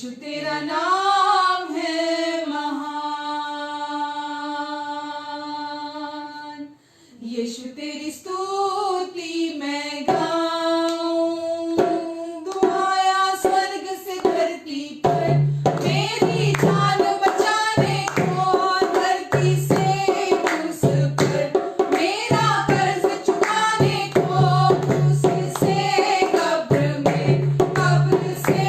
यीशु तेरा नाम है महान, यीशु तेरी स्तुति मैं गाऊं। दुआया स्वर्ग से धरती पर मेरी जान बचाने को, धरती से क्रूस पर मेरा कर्ज चुकाने को, क्रूस से कब्र में, कब्र से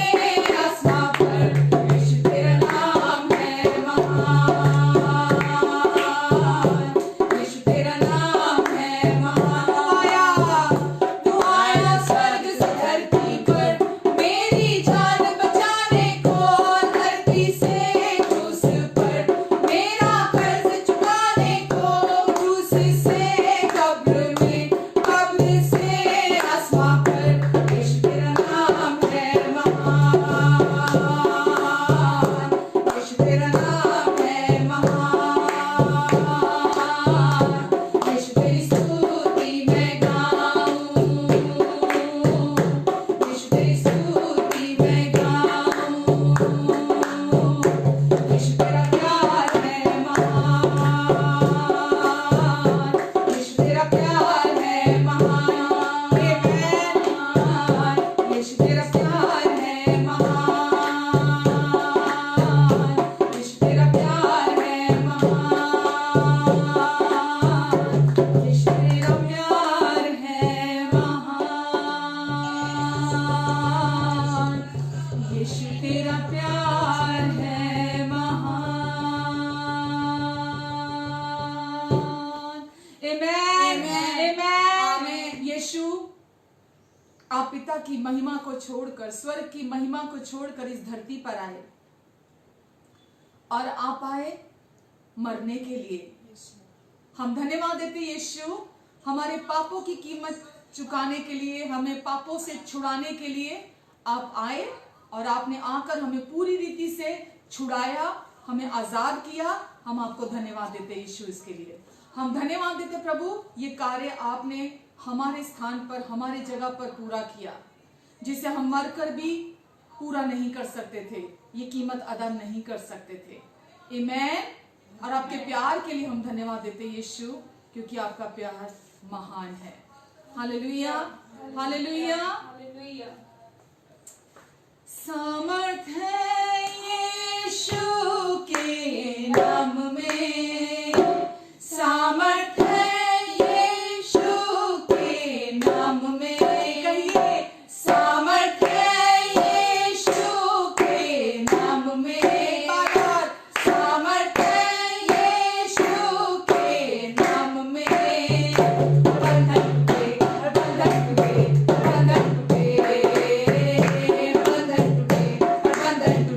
आसमां पर। यीशु तेरा नाम है महान, यीशु तेरा नाम है महान। दुआया स्वर्ग से धरती पर मेरी जान बचाने को, धरती से क्रूस पर मेरा कर्ज चुकाने को, क्रूस से कब्र में, कब्र से आसमां पर। यीशु तेरा नाम है महान, यीशु तेरा नाम है महान, यीशु तेरी स्तुति मैं गाऊं, यीशु तेरी स्तुति मैं गाऊं। यीशु तेरा प्यार है महान, यीशु तेरा प्यार है महान, यीशु तेरा प्यार है महान, यीशु तेरा प्यार है महान, यीशु तेरा प्यार है महान, यीशु तेरा प्यार है महान। आमेन, आमेन। यीशु, आप पिता की महिमा को छोड़कर, स्वर्ग की महिमा को छोड़कर इस धरती पर आए, और आप आए मरने के लिए। हम धन्यवाद देते यीशु, हमारे पापों की कीमत चुकाने के लिए, हमें पापों से छुड़ाने के लिए आप आए, और आपने आकर हमें पूरी रीति से छुड़ाया, हमें आजाद किया। हम आपको धन्यवाद देते यीशु इसके लिए। हम धन्यवाद देते प्रभु, ये कार्य आपने हमारे स्थान पर, हमारे जगह पर पूरा किया, जिसे हम मरकर भी पूरा नहीं कर सकते थे, ये कीमत अदा नहीं कर सकते थे। आमेन। और आपके प्यार के लिए हम धन्यवाद देते यीशु, क्योंकि आपका प्यार महान है। Hallelujah, hallelujah. सामर्थ है यीशु के नाम में, सामर्थ है यीशु के नाम में। कहिए, सामर्थ है यीशु के नाम में। बार सामर्थ है यीशु के नाम में। बंधन टूटे, बंधन टूटे, बंधन टूटे, बंधन टूटे, बंधन टूटे।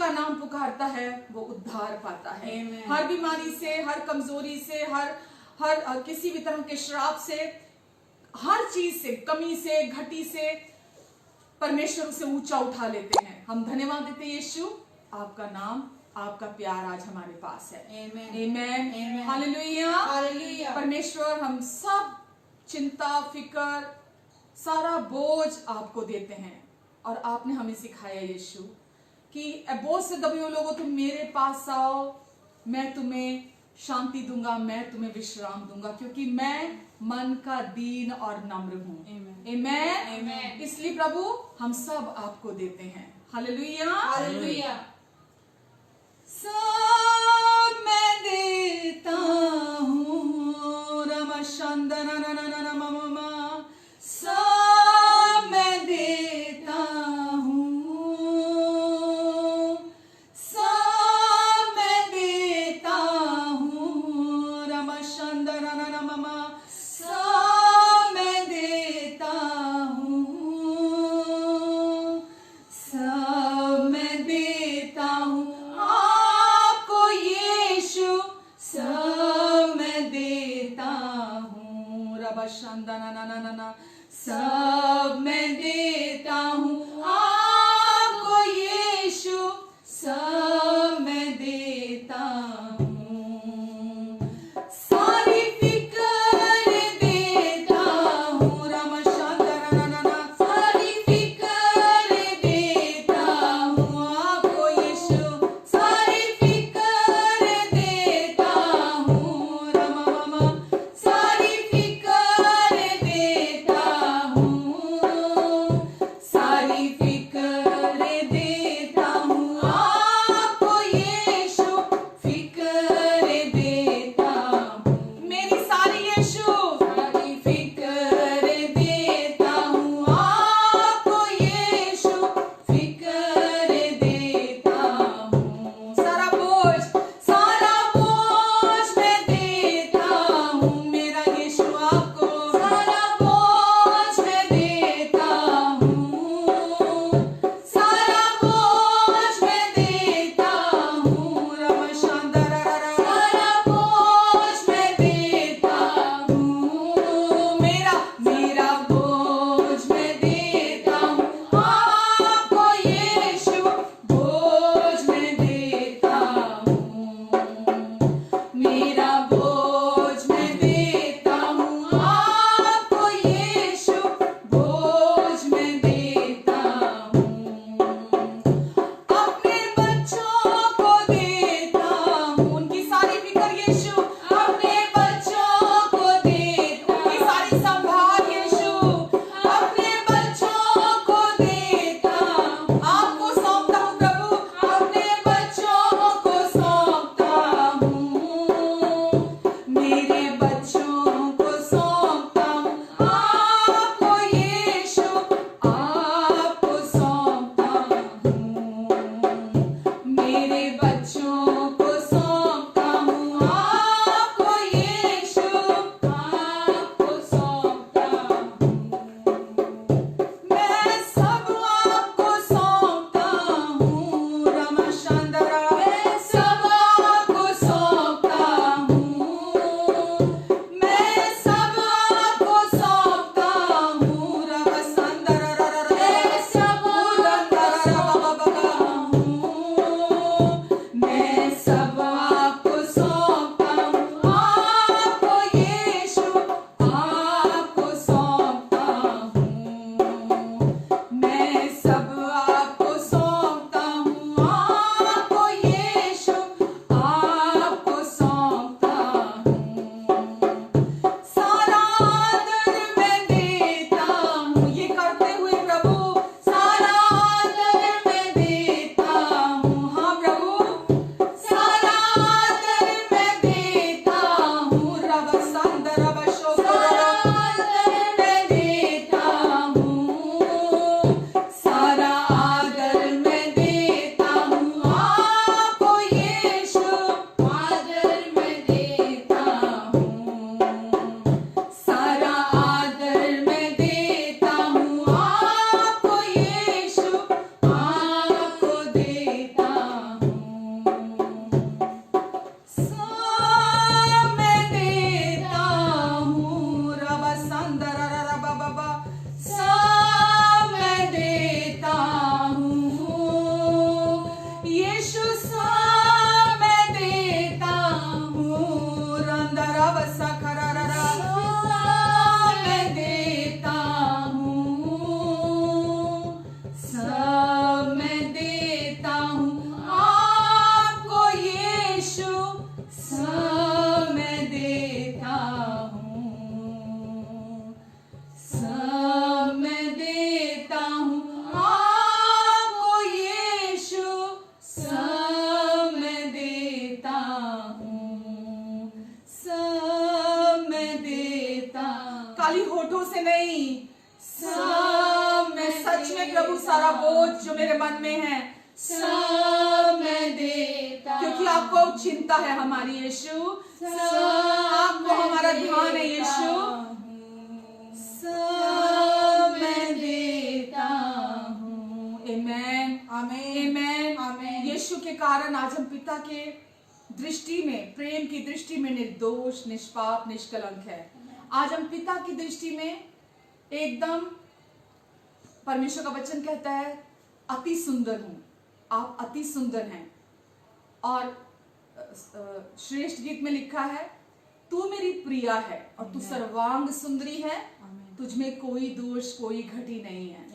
का नाम पुकारता है वो उद्धार पाता है। Amen. हर बीमारी से, हर कमजोरी से, हर किसी भी तरह के श्राप से, हर चीज से, कमी से, घटी से परमेश्वर उसे ऊंचा उठा लेते हैं। हम धन्यवाद देते हैं यीशु, आपका नाम, आपका प्यार आज हमारे पास है। Amen. आमेन, Amen. हालेलुया। Hallelujah. परमेश्वर हम सब चिंता, फिकर, सारा बोझ आपको देते हैं। और आपने हमें सिखाया यीशु कि बोझ से दबे हुए लोगों, तुम मेरे पास आओ, मैं तुम्हें शांति दूंगा, मैं तुम्हें विश्राम दूंगा, क्योंकि मैं मन का दीन और नम्र हूं। आमेन। Amen. इसलिए प्रभु हम सब आपको देते हैं। Hallelujah, Hallelujah. सब मैं देता हूँ, रमशंदन ममा, सब मैं देता हूँ, सब मैं देता हूँ, रमशंदन ममा, सब मैं देता हूँ, सब मैं देता हूँ आपको यीशु, सब होठों से नहीं, सब मैं सच में प्रभु सारा बोझ जो मेरे मन में है सब मैं देता, क्योंकि आपको चिंता है हमारी यीशु, आपको हमारा ध्यान है यीशु, सब मैं देता हूँ। आमेन आमेन आमेन। यीशु के कारण आज हम पिता के दृष्टि में, प्रेम की दृष्टि में निर्दोष, निष्पाप, निष्कलंक है। आज हम पिता की दृष्टि में एकदम, परमेश्वर का वचन कहता है अति सुंदर हूं, आप अति सुंदर हैं। और श्रेष्ठ गीत में लिखा है तू मेरी प्रिया है और तू सर्वांग सुंदरी है, तुझमें कोई दोष कोई घटी नहीं है।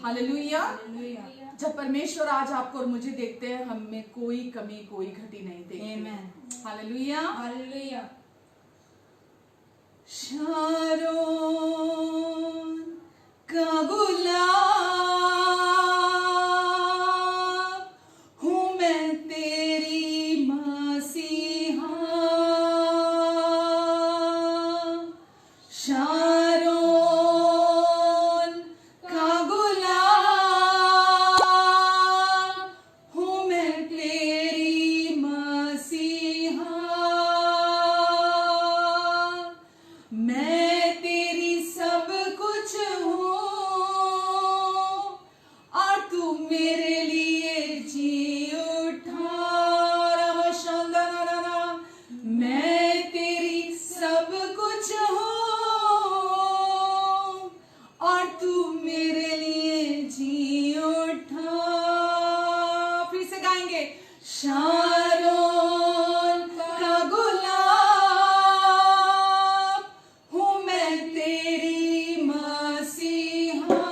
हालेलुया। जब परमेश्वर आज आपको और मुझे देखते हैं, हम में कोई कमी कोई घटी नहीं देखते। Hallelujah hallelujah. शारोन का गुलाब हूँ मैं तेरी मसीहा, शारोन का गुलाब हूँ मैं तेरी मसीहा, मैं तेरी सब कुछ हूँ और तू मेरे लिए जी उठा। मैं तेरी सब कुछ हूँ और तू मेरे लिए जी उठा। फिर से गाएंगे, शारोन का गुलाब हूँ मैं तेरी मसीहा,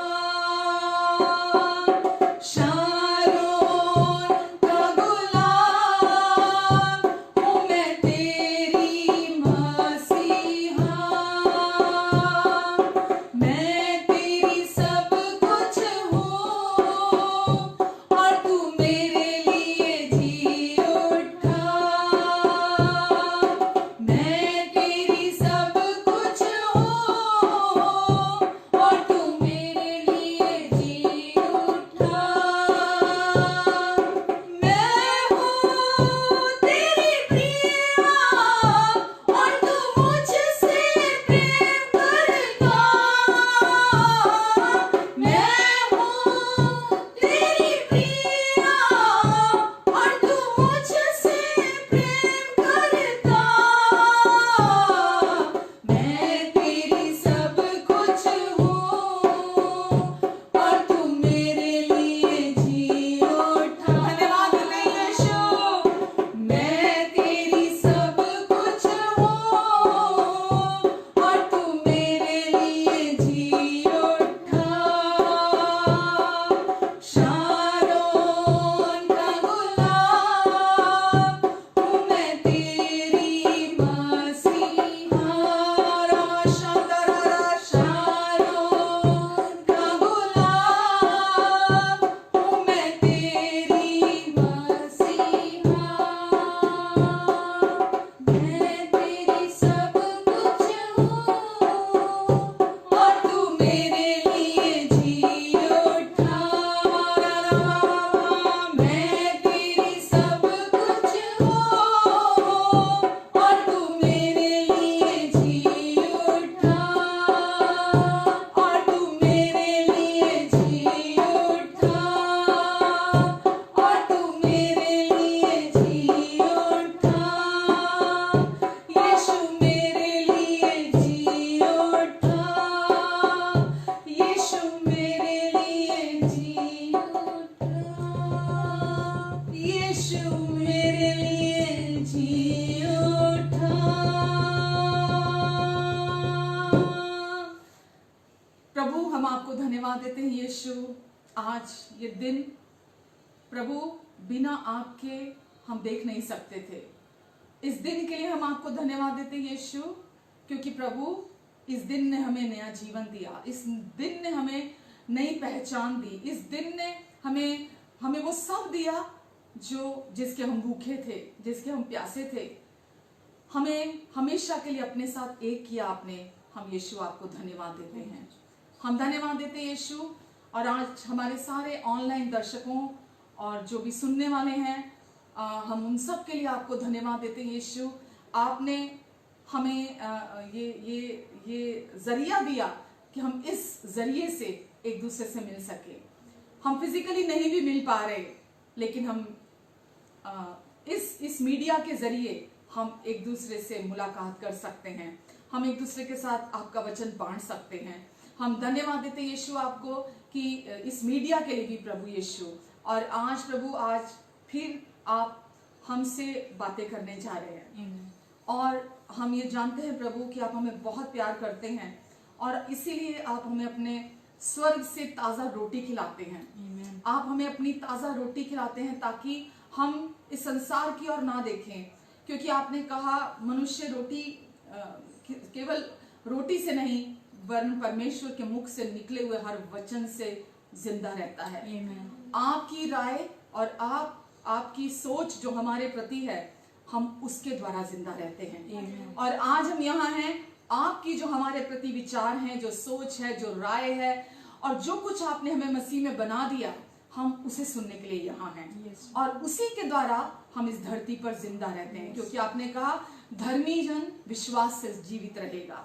शारोन का गुलाब हूँ मैं तेरी मसीहा, मैं तेरी सब कुछ हूँ और तू मेरे लिए जी उठा। मैं तेरी सब कुछ हूँ और तू मेरे लिए जी उठा। मैं हूँ तेरी प्रिया और तू मुझसे प्रेम करता, मैं हूँ तेरी प्रिया और तू मुझसे प्रेम करता, मैं तेरी सब कुछ हूँ और तू मेरे लिए जी उठा। धन्यवाद तेरे यीशु। मैं तेरी सब कुछ हूँ और तू मेरे लिए जी उठा। शारोन का गुलाब हूँ मैं तेरी मसीहा, शारोन का गुलाब हूँ मैं तेरी मसीहा, मैं तेरी सब कुछ हूँ और तू मेरे लिए जी उठा। मैं तेरी सब कुछ हूँ और तू मेरे लिए जी उठा, और तू मेरे लिए जी उठा, और तू मेरे लिए जी उठा। यीशु मेरे लिए जी उठा, यीशु मेरे लिए जी उठा, यीशु मेरे लिए जी उठा। प्रभु हम आपको धन्यवाद देते हैं यीशु, आज ये दिन प्रभु बिना आपके हम देख नहीं सकते थे। इस दिन के लिए हम आपको धन्यवाद देते हैं यीशु, क्योंकि प्रभु इस दिन ने हमें नया जीवन दिया, इस दिन ने हमें नई पहचान दी, इस दिन ने हमें वो सब दिया जो जिसके हम भूखे थे, जिसके हम प्यासे थे। हमें हमेशा के लिए अपने साथ एक किया आपने, हम यीशु आपको धन्यवाद देते हैं। हम धन्यवाद देते हैं यीशु। और आज हमारे सारे ऑनलाइन दर्शकों और जो भी सुनने वाले हैं, हम उन सब के लिए आपको धन्यवाद देते हैं यीशु। आपने हमें ये जरिया दिया कि हम इस जरिए से एक दूसरे से मिल सके। हम फिजिकली नहीं भी मिल पा रहे, लेकिन हम इस मीडिया के जरिए हम एक दूसरे से मुलाकात कर सकते हैं। हम एक दूसरे के साथ आपका वचन बांट सकते हैं। हम धन्यवाद देते हैं यीशु आपको कि इस मीडिया के लिए भी प्रभु यीशु। और आज प्रभु, आज फिर आप हमसे बातें करने जा रहे हैं। और हम ये जानते हैं प्रभु कि आप हमें बहुत प्यार करते हैं, और इसीलिए आप हमें अपने स्वर्ग से ताज़ा रोटी खिलाते हैं। आप हमें अपनी ताज़ा रोटी खिलाते हैं ताकि हम इस संसार की ओर ना देखें, क्योंकि आपने कहा मनुष्य रोटी केवल रोटी से नहीं वरन परमेश्वर के मुख से निकले हुए हर वचन से जिंदा रहता है। आपकी राय और आपकी सोच जो हमारे प्रति है, हम उसके द्वारा जिंदा रहते हैं। और आज हम यहाँ हैं, आपकी जो हमारे प्रति विचार हैं, जो सोच है, जो राय है, और जो कुछ आपने हमें मसीह में बना दिया, हम उसे सुनने के लिए यहाँ हैं। और उसी के द्वारा हम इस धरती पर जिंदा रहते हैं, क्योंकि आपने कहा धर्मी जन विश्वास से जीवित रहेगा।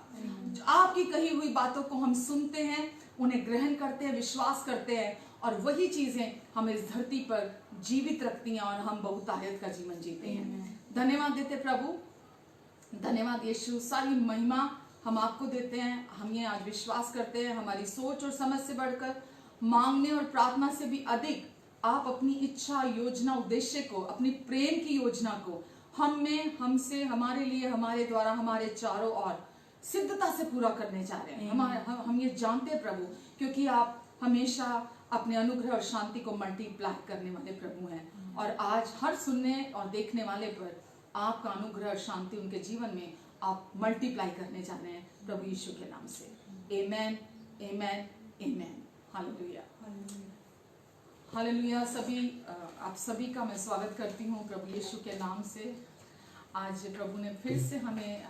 आपकी कही हुई बातों को हम सुनते हैं, उन्हें ग्रहण करते हैं, विश्वास करते हैं, और वही चीजें हमें इस धरती पर जीवित रखती हैं और हम बहुतायत का जीवन जीते हैं। धन्यवाद देते प्रभु, धन्यवाद यीशु। सारी महिमा हम आपको देते हैं। हम ये आज विश्वास करते हैं, हमारी सोच और समझ से बढ़कर, मांगने और प्रार्थना से भी अधिक आप अपनी इच्छा, योजना, उद्देश्य को, अपनी प्रेम की योजना को हम में, हमसे, हमारे लिए, हमारे द्वारा, हमारे चारों ओर सिद्धता से पूरा करने जा रहे हैं। हम ये जानते हैं प्रभु, क्योंकि आप हमेशा अपने अनुग्रह और शांति को मल्टीप्लाई करने वाले प्रभु हैं। और आज हर सुनने और देखने वाले पर आपका अनुग्रह और शांति उनके जीवन में आप मल्टीप्लाई करने जा रहे हैं प्रभु यीशु के नाम से। Amen, amen, amen. Hallelujah, hallelujah. आप सभी का मैं स्वागत करती हूँ प्रभु यीशु के नाम से। आज प्रभु ने फिर से हमें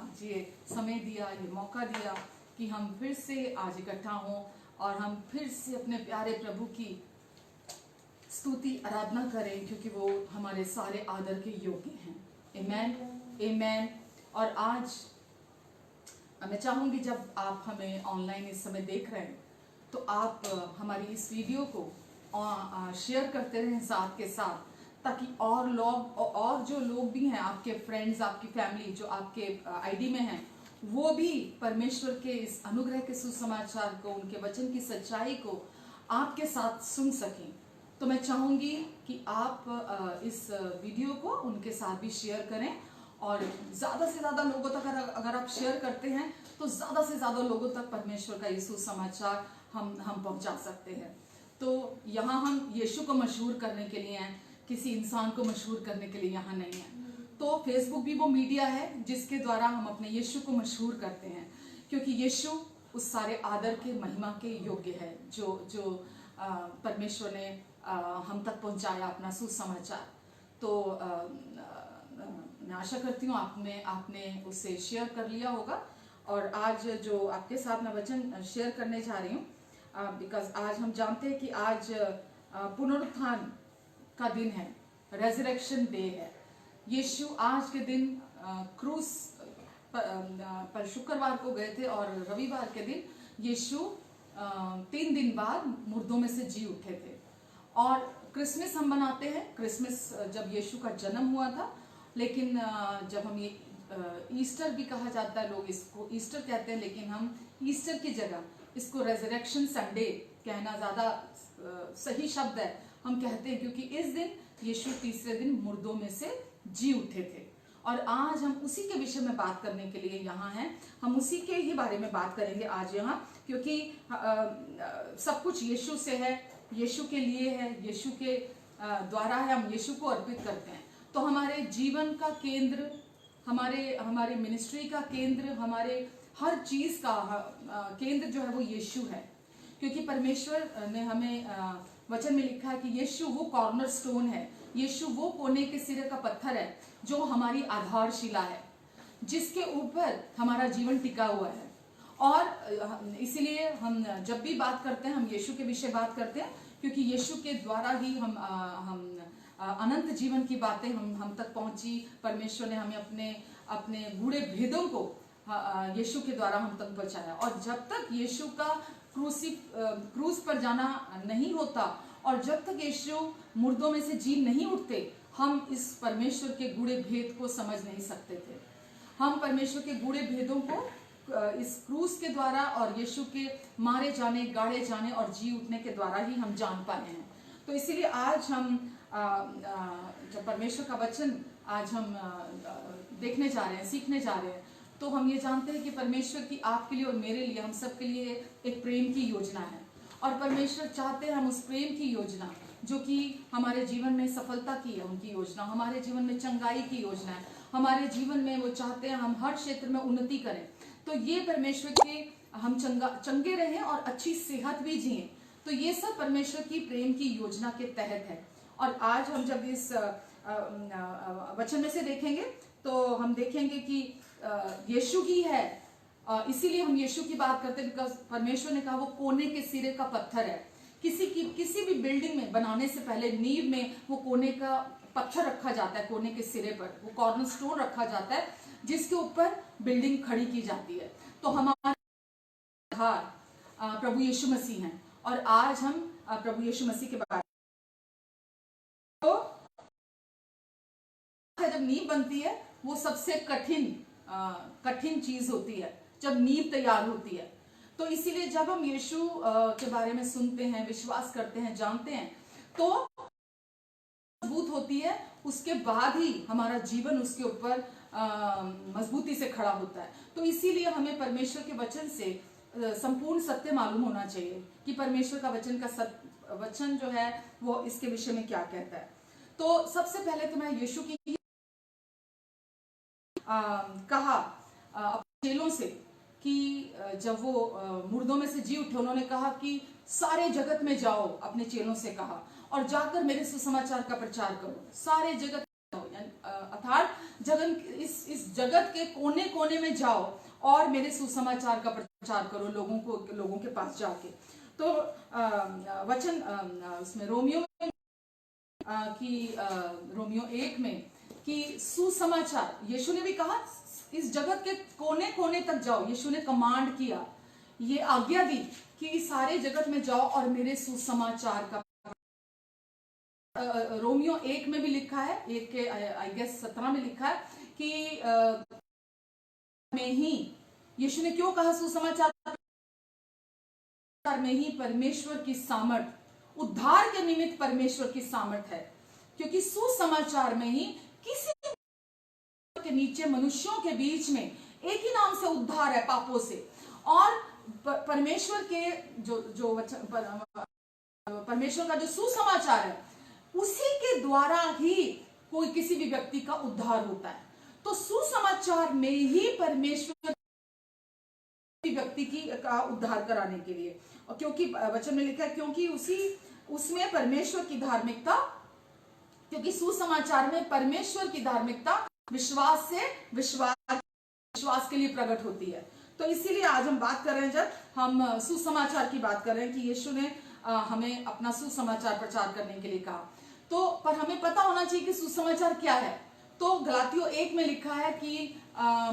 आज ये समय दिया, ये मौका दिया कि हम फिर से आज इकट्ठा हों और हम फिर से अपने प्यारे प्रभु की स्तुति आराधना करें, क्योंकि वो हमारे सारे आदर के योग्य हैं। आमेन, आमेन। और आज मैं चाहूँगी जब आप हमें ऑनलाइन इस समय देख रहे हैं, तो आप हमारी इस वीडियो को शेयर करते रहें साथ के साथ, ताकि और लोग, और जो लोग भी हैं, आपके फ्रेंड्स, आपकी फैमिली जो आपके आईडी में हैं, वो भी परमेश्वर के इस अनुग्रह के सुसमाचार को, उनके वचन की सच्चाई को आपके साथ सुन सकें। तो मैं चाहूँगी कि आप इस वीडियो को उनके साथ भी शेयर करें, और ज़्यादा से ज़्यादा लोगों तक अगर आप शेयर करते हैं, तो ज़्यादा से ज़्यादा लोगों तक परमेश्वर का ये सुसमाचार हम पहुँचा सकते हैं। तो यहाँ हम यीशु को मशहूर करने के लिए हैं, किसी इंसान को मशहूर करने के लिए यहाँ नहीं है। तो फेसबुक भी वो मीडिया है जिसके द्वारा हम अपने यीशु को मशहूर करते हैं, क्योंकि यीशु उस सारे आदर के, महिमा के योग्य है जो परमेश्वर ने हम तक पहुंचाया अपना सुसमाचार। तो मैं आशा करती हूँ आपने उसे शेयर कर लिया होगा। और आज जो आपके साथ मैं वचन शेयर करने जा रही हूँ, बिकॉज आज हम जानते हैं कि आज पुनरुत्थान का दिन है, रेजरेक्शन डे है। यीशु आज के दिन क्रूस पर शुक्रवार को गए थे, और रविवार के दिन यीशु 3 दिन बाद मुर्दों में से जी उठे थे। और क्रिसमस हम मनाते हैं, क्रिसमस जब यीशु का जन्म हुआ था, लेकिन जब हम ये ईस्टर भी कहा जाता है, लोग इसको ईस्टर कहते हैं, लेकिन हम ईस्टर की जगह इसको रेजरेक्शन संडे कहना ज़्यादा सही शब्द है। हम कहते हैं क्योंकि इस दिन यीशु तीसरे दिन मुर्दों में से जी उठे थे। और आज हम उसी के विषय में बात करने के लिए यहाँ हैं। हम उसी के ही बारे में बात करेंगे आज यहाँ, क्योंकि सब कुछ यीशु से है, यीशु के लिए है, यीशु के द्वारा है, हम यीशु को अर्पित करते हैं। तो हमारे जीवन का केंद्र, हमारे मिनिस्ट्री का केंद्र, हमारे हर चीज़ का केंद्र जो है वो यीशु है। क्योंकि परमेश्वर ने हमें वचन में लिखा है कि यीशु वो कॉर्नर स्टोन है, यीशु वो कोने के सिरे का पत्थर है जो हमारी आधारशिला है, जिसके ऊपर हमारा जीवन टिका हुआ है। और इसीलिए हम जब भी बात करते हैं हम यीशु के विषय बात करते हैं, क्योंकि यीशु के द्वारा ही हम अनंत जीवन की बातें हम तक पहुंची। परमेश्वर ने हमें अपने अपने गूढ़े भेदों को यीशु के द्वारा हम तक पहुंचाया। और जब तक यीशु का क्रूस पर जाना नहीं होता और जब तक यीशु मुर्दों में से जी नहीं उठते, हम इस परमेश्वर के गूढ़े भेद को समझ नहीं सकते थे। हम परमेश्वर के गूढ़े भेदों को इस क्रूस के द्वारा और यीशु के मारे जाने, गाड़े जाने और जी उठने के द्वारा ही हम जान पाए हैं। तो इसीलिए आज हम जब परमेश्वर का वचन आज हम देखने जा रहे हैं, सीखने जा रहे हैं, तो हम ये जानते हैं कि परमेश्वर की आपके लिए और मेरे लिए, हम सब के लिए एक प्रेम की योजना है। और परमेश्वर चाहते हैं हम उस प्रेम की योजना जो कि हमारे जीवन में सफलता की है, उनकी योजना, हमारे जीवन में चंगाई की योजना है, हमारे जीवन में वो चाहते हैं हम हर क्षेत्र में उन्नति करें। तो ये परमेश्वर के हम चंगे रहें और अच्छी सेहत भी जिएं। तो ये सब परमेश्वर की प्रेम की योजना के तहत है। और आज हम जब इस वचन में से देखेंगे तो हम देखेंगे कि यीशु ही है। इसीलिए हम यीशु की बात करते हैं, बिकॉज परमेश्वर ने कहा वो कोने के सिरे का पत्थर है। किसी भी बिल्डिंग में बनाने से पहले नींव में वो कोने का पत्थर रखा जाता है, कोने के सिरे पर वो कॉर्नर स्टोन रखा जाता है जिसके ऊपर बिल्डिंग खड़ी की जाती है। तो हमारा आधार प्रभु यीशु मसीह हैं। और आज हम प्रभु यीशु मसीह के बारे तो जब नींव बनती है वो सबसे कठिन चीज होती है जब नींव तैयार होती है। तो इसीलिए जब हम यीशु के बारे में सुनते हैं, विश्वास करते हैं, जानते हैं, तो मजबूत होती है, उसके बाद ही हमारा जीवन उसके ऊपर मजबूती से खड़ा होता है। तो इसीलिए हमें परमेश्वर के वचन से संपूर्ण सत्य मालूम होना चाहिए कि परमेश्वर का वचन जो है वो इसके विषय में क्या कहता है। तो सबसे पहले तो मैं यीशु की कहा अपने चेलों से कि जब वो मुर्दों में से जी उठे, उन्होंने कहा कि सारे जगत में जाओ, अपने चेलों से कहा, और जाकर मेरे सुसमाचार का प्रचार करो, सारे जगत अर्थात इस जगत के कोने कोने में जाओ और मेरे सुसमाचार का प्रचार करो लोगों के पास जाके। तो वचन उसमें रोमियो 1 में कि सुसमाचार, यीशु ने भी कहा इस जगत के कोने कोने तक जाओ। यीशु ने कमांड किया, ये आज्ञा दी कि सारे जगत में जाओ और मेरे सुसमाचार का। रोमियो 1 में भी लिखा है, 1 के आई गेस 17 में लिखा है कि में ही यीशु ने क्यों कहा सुसमाचार में ही परमेश्वर की सामर्थ, उद्धार के निमित्त परमेश्वर की सामर्थ है, क्योंकि सुसमाचार में ही किसी के नीचे मनुष्यों के बीच में एक ही नाम से उद्धार है पापों से। और परमेश्वर के जो परमेश्वर का जो सुसमाचार है उसी के द्वारा ही कोई किसी भी व्यक्ति का उद्धार होता है। तो सुसमाचार में ही परमेश्वर व्यक्ति का उद्धार कराने के लिए, और क्योंकि वचन में लिखा है क्योंकि उसमें परमेश्वर की धार्मिकता, क्योंकि सुसमाचार में परमेश्वर की धार्मिकता विश्वास के लिए प्रकट होती है। तो इसीलिए आज हम बात कर रहे हैं, जब हम सुसमाचार की बात कर रहे हैं कि यीशु ने हमें अपना सुसमाचार प्रचार करने के लिए कहा, तो पर हमें पता होना चाहिए कि सुसमाचार क्या है। तो गलातियों 1 में लिखा है कि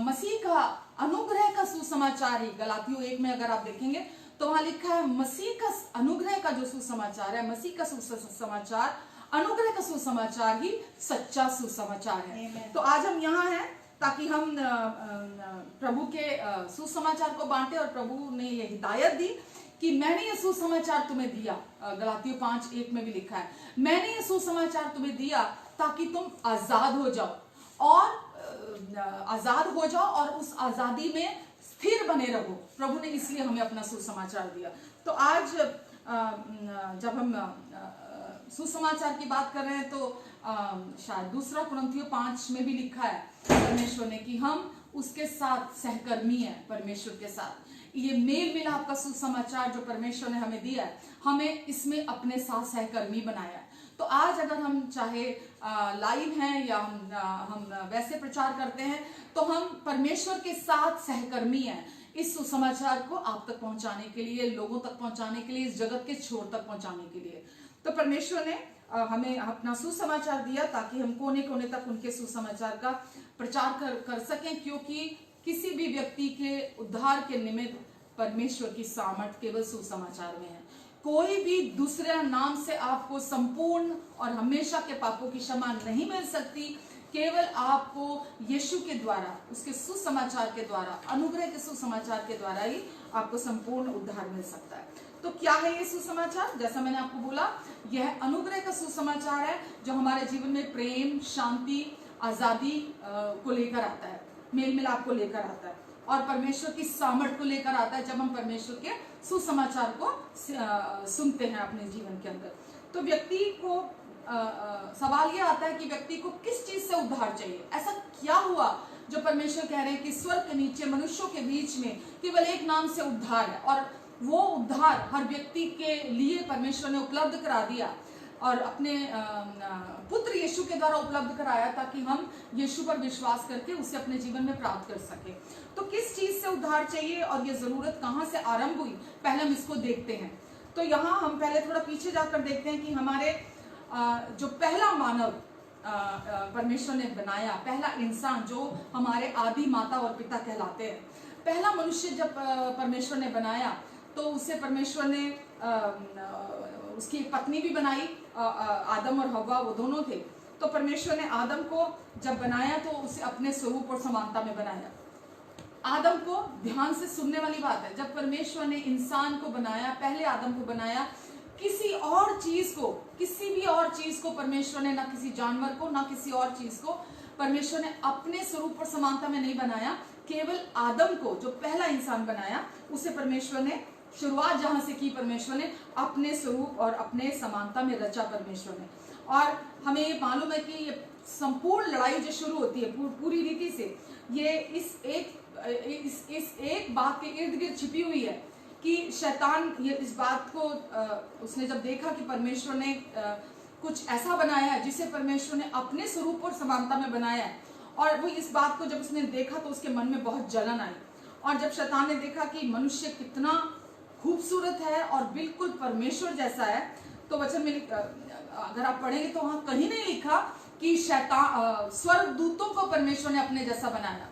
मसीह का अनुग्रह का सुसमाचार ही, गलातियों 1 में अगर आप देखेंगे तो वहां लिखा है मसीह का अनुग्रह का जो सुसमाचार है, मसीह का सुसमाचार, अनुग्रह का सुसमाचार ही सच्चा सुसमाचार है। तो आज हम यहाँ हैं ताकि हम प्रभु के सुसमाचार को बांटे, और प्रभु ने ये हिदायत दी कि मैंने ये सुसमाचार तुम्हें दिया। गलातियों 5:1 में भी लिखा है, मैंने ये सुसमाचार तुम्हें दिया ताकि तुम आजाद हो जाओ और उस आजादी में स्थिर बने रहो। प्रभु ने इसलिए हमें अपना सुसमाचार दिया। तो आज जब हम सुसमाचार की बात कर रहे हैं तो शायद 2 कुरिन्थियों 5 में भी लिखा है परमेश्वर ने कि हम उसके साथ सहकर्मी हैं, परमेश्वर के साथ। ये मेल मिलाप का सुसमाचार जो परमेश्वर ने हमें दिया है, हमें इसमें अपने साथ सहकर्मी बनाया है। तो आज अगर हम चाहे लाइव हैं या हम वैसे प्रचार करते हैं, तो हम परमेश्वर के साथ सहकर्मी हैं। इस सुसमाचार को आप तक पहुंचाने के लिए, लोगों तक पहुंचाने के लिए, इस जगत के छोर तक पहुंचाने के लिए। तो परमेश्वर ने हमें अपना सुसमाचार दिया ताकि हम कोने कोने तक उनके सुसमाचार का प्रचार कर सकें, क्योंकि किसी भी व्यक्ति के उद्धार के निमित्त परमेश्वर की सामर्थ केवल सुसमाचार में है। कोई भी दूसरे नाम से आपको संपूर्ण और हमेशा के पापों की क्षमा नहीं मिल सकती। केवल आपको यीशु के द्वारा, उसके सुसमाचार के द्वारा, अनुग्रह के सुसमाचार के द्वारा ही आपको संपूर्ण उद्धार मिल सकता है। तो क्या है ये सुसमाचार? जैसा मैंने आपको बोला, यह अनुग्रह का सुसमाचार है जो हमारे जीवन में प्रेम, शांति, आजादी को लेकर आता है, मेल मिलाप को लेकर आता है और परमेश्वर की सामर्थ को लेकर आता है जब हम परमेश्वर के सुसमाचार को सुनते हैं अपने जीवन के अंदर। तो व्यक्ति को सवाल ये आता है कि व्यक्ति को किस चीज से उद्धार चाहिए। ऐसा क्या हुआ जो परमेश्वर कह रहे हैं कि स्वर्ग के नीचे मनुष्यों के बीच में केवल एक नाम से उद्धार है, और वो उद्धार हर व्यक्ति के लिए परमेश्वर ने उपलब्ध करा दिया और अपने पुत्र यीशु के द्वारा उपलब्ध कराया ताकि हम यीशु पर विश्वास करके उसे अपने जीवन में प्राप्त कर सके। तो किस चीज से उद्धार चाहिए और ये जरूरत कहाँ से आरंभ हुई, पहले हम इसको देखते हैं। तो यहाँ हम पहले थोड़ा पीछे जाकर देखते हैं कि हमारे जो पहला मानव परमेश्वर ने बनाया, पहला इंसान जो हमारे आदि माता और पिता कहलाते हैं, पहला मनुष्य जब परमेश्वर ने बनाया तो उसे परमेश्वर ने उसकी पत्नी भी बनाई, आदम और हव्वा, वो दोनों थे। तो परमेश्वर ने आदम को जब बनाया तो उसे अपने स्वरूप और समानता में बनाया। आदम को ध्यान से सुनने वाली बात है, जब परमेश्वर ने इंसान को बनाया, पहले आदम को बनाया, किसी और चीज को, किसी भी और चीज को परमेश्वर ने, ना किसी जानवर को, ना किसी और चीज को परमेश्वर ने अपने स्वरूप और समानता में नहीं बनाया। केवल आदम को, जो पहला इंसान बनाया, उसे परमेश्वर ने शुरुआत जहां से की, परमेश्वर ने अपने स्वरूप और अपने समानता में रचा परमेश्वर ने। और हमें ये मालूम है कि ये संपूर्ण लड़ाई जो शुरू होती है पूरी रीति से, ये इस एक बात के इर्द गिर्द छिपी हुई है कि शैतान ये इस बात को उसने जब देखा कि परमेश्वर ने कुछ ऐसा बनाया है जिसे परमेश्वर ने अपने स्वरूप और समानता में बनाया है, और वो इस बात को जब उसने देखा तो उसके मन में बहुत जलन आई। और जब शैतान ने देखा कि मनुष्य कितना खूबसूरत है और बिल्कुल परमेश्वर जैसा है, तो वचन में अगर आप पढ़ेंगे तो वहां कहीं नहीं लिखा कि शैतान स्वर्गदूतों को परमेश्वर ने अपने जैसा बनाया।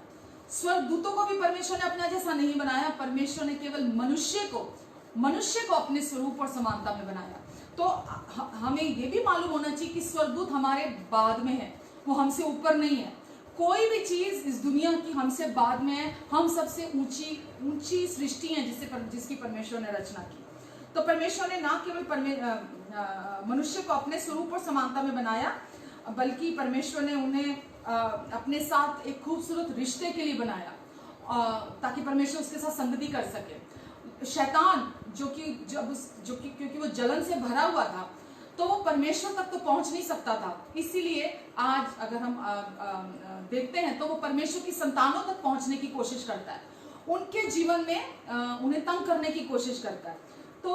स्वर्गदूतों को भी परमेश्वर ने अपना जैसा नहीं बनाया, परमेश्वर ने केवल मनुष्य को अपने स्वरूप और समानता में बनाया। तो हमें ये भी मालूम होना चाहिए कि स्वर्गदूत हमारे बाद में है, वो हमसे ऊपर नहीं है। कोई भी चीज इस दुनिया की हमसे बाद में है, हम सबसे ऊंची सृष्टि है जिसकी परमेश्वर ने रचना की। तो परमेश्वर ने ना केवल मनुष्य को अपने स्वरूप और समानता में बनाया, बल्कि परमेश्वर ने उन्हें अपने साथ एक खूबसूरत रिश्ते के लिए बनाया ताकि परमेश्वर उसके साथ संगति कर सके। शैतान क्योंकि वो जलन से भरा हुआ था, तो वो परमेश्वर तक तो पहुंच नहीं सकता था। इसीलिए आज अगर हम देखते हैं तो वो परमेश्वर की संतानों तक पहुंचने की कोशिश करता है, उनके जीवन में उन्हें तंग करने की कोशिश करता है। तो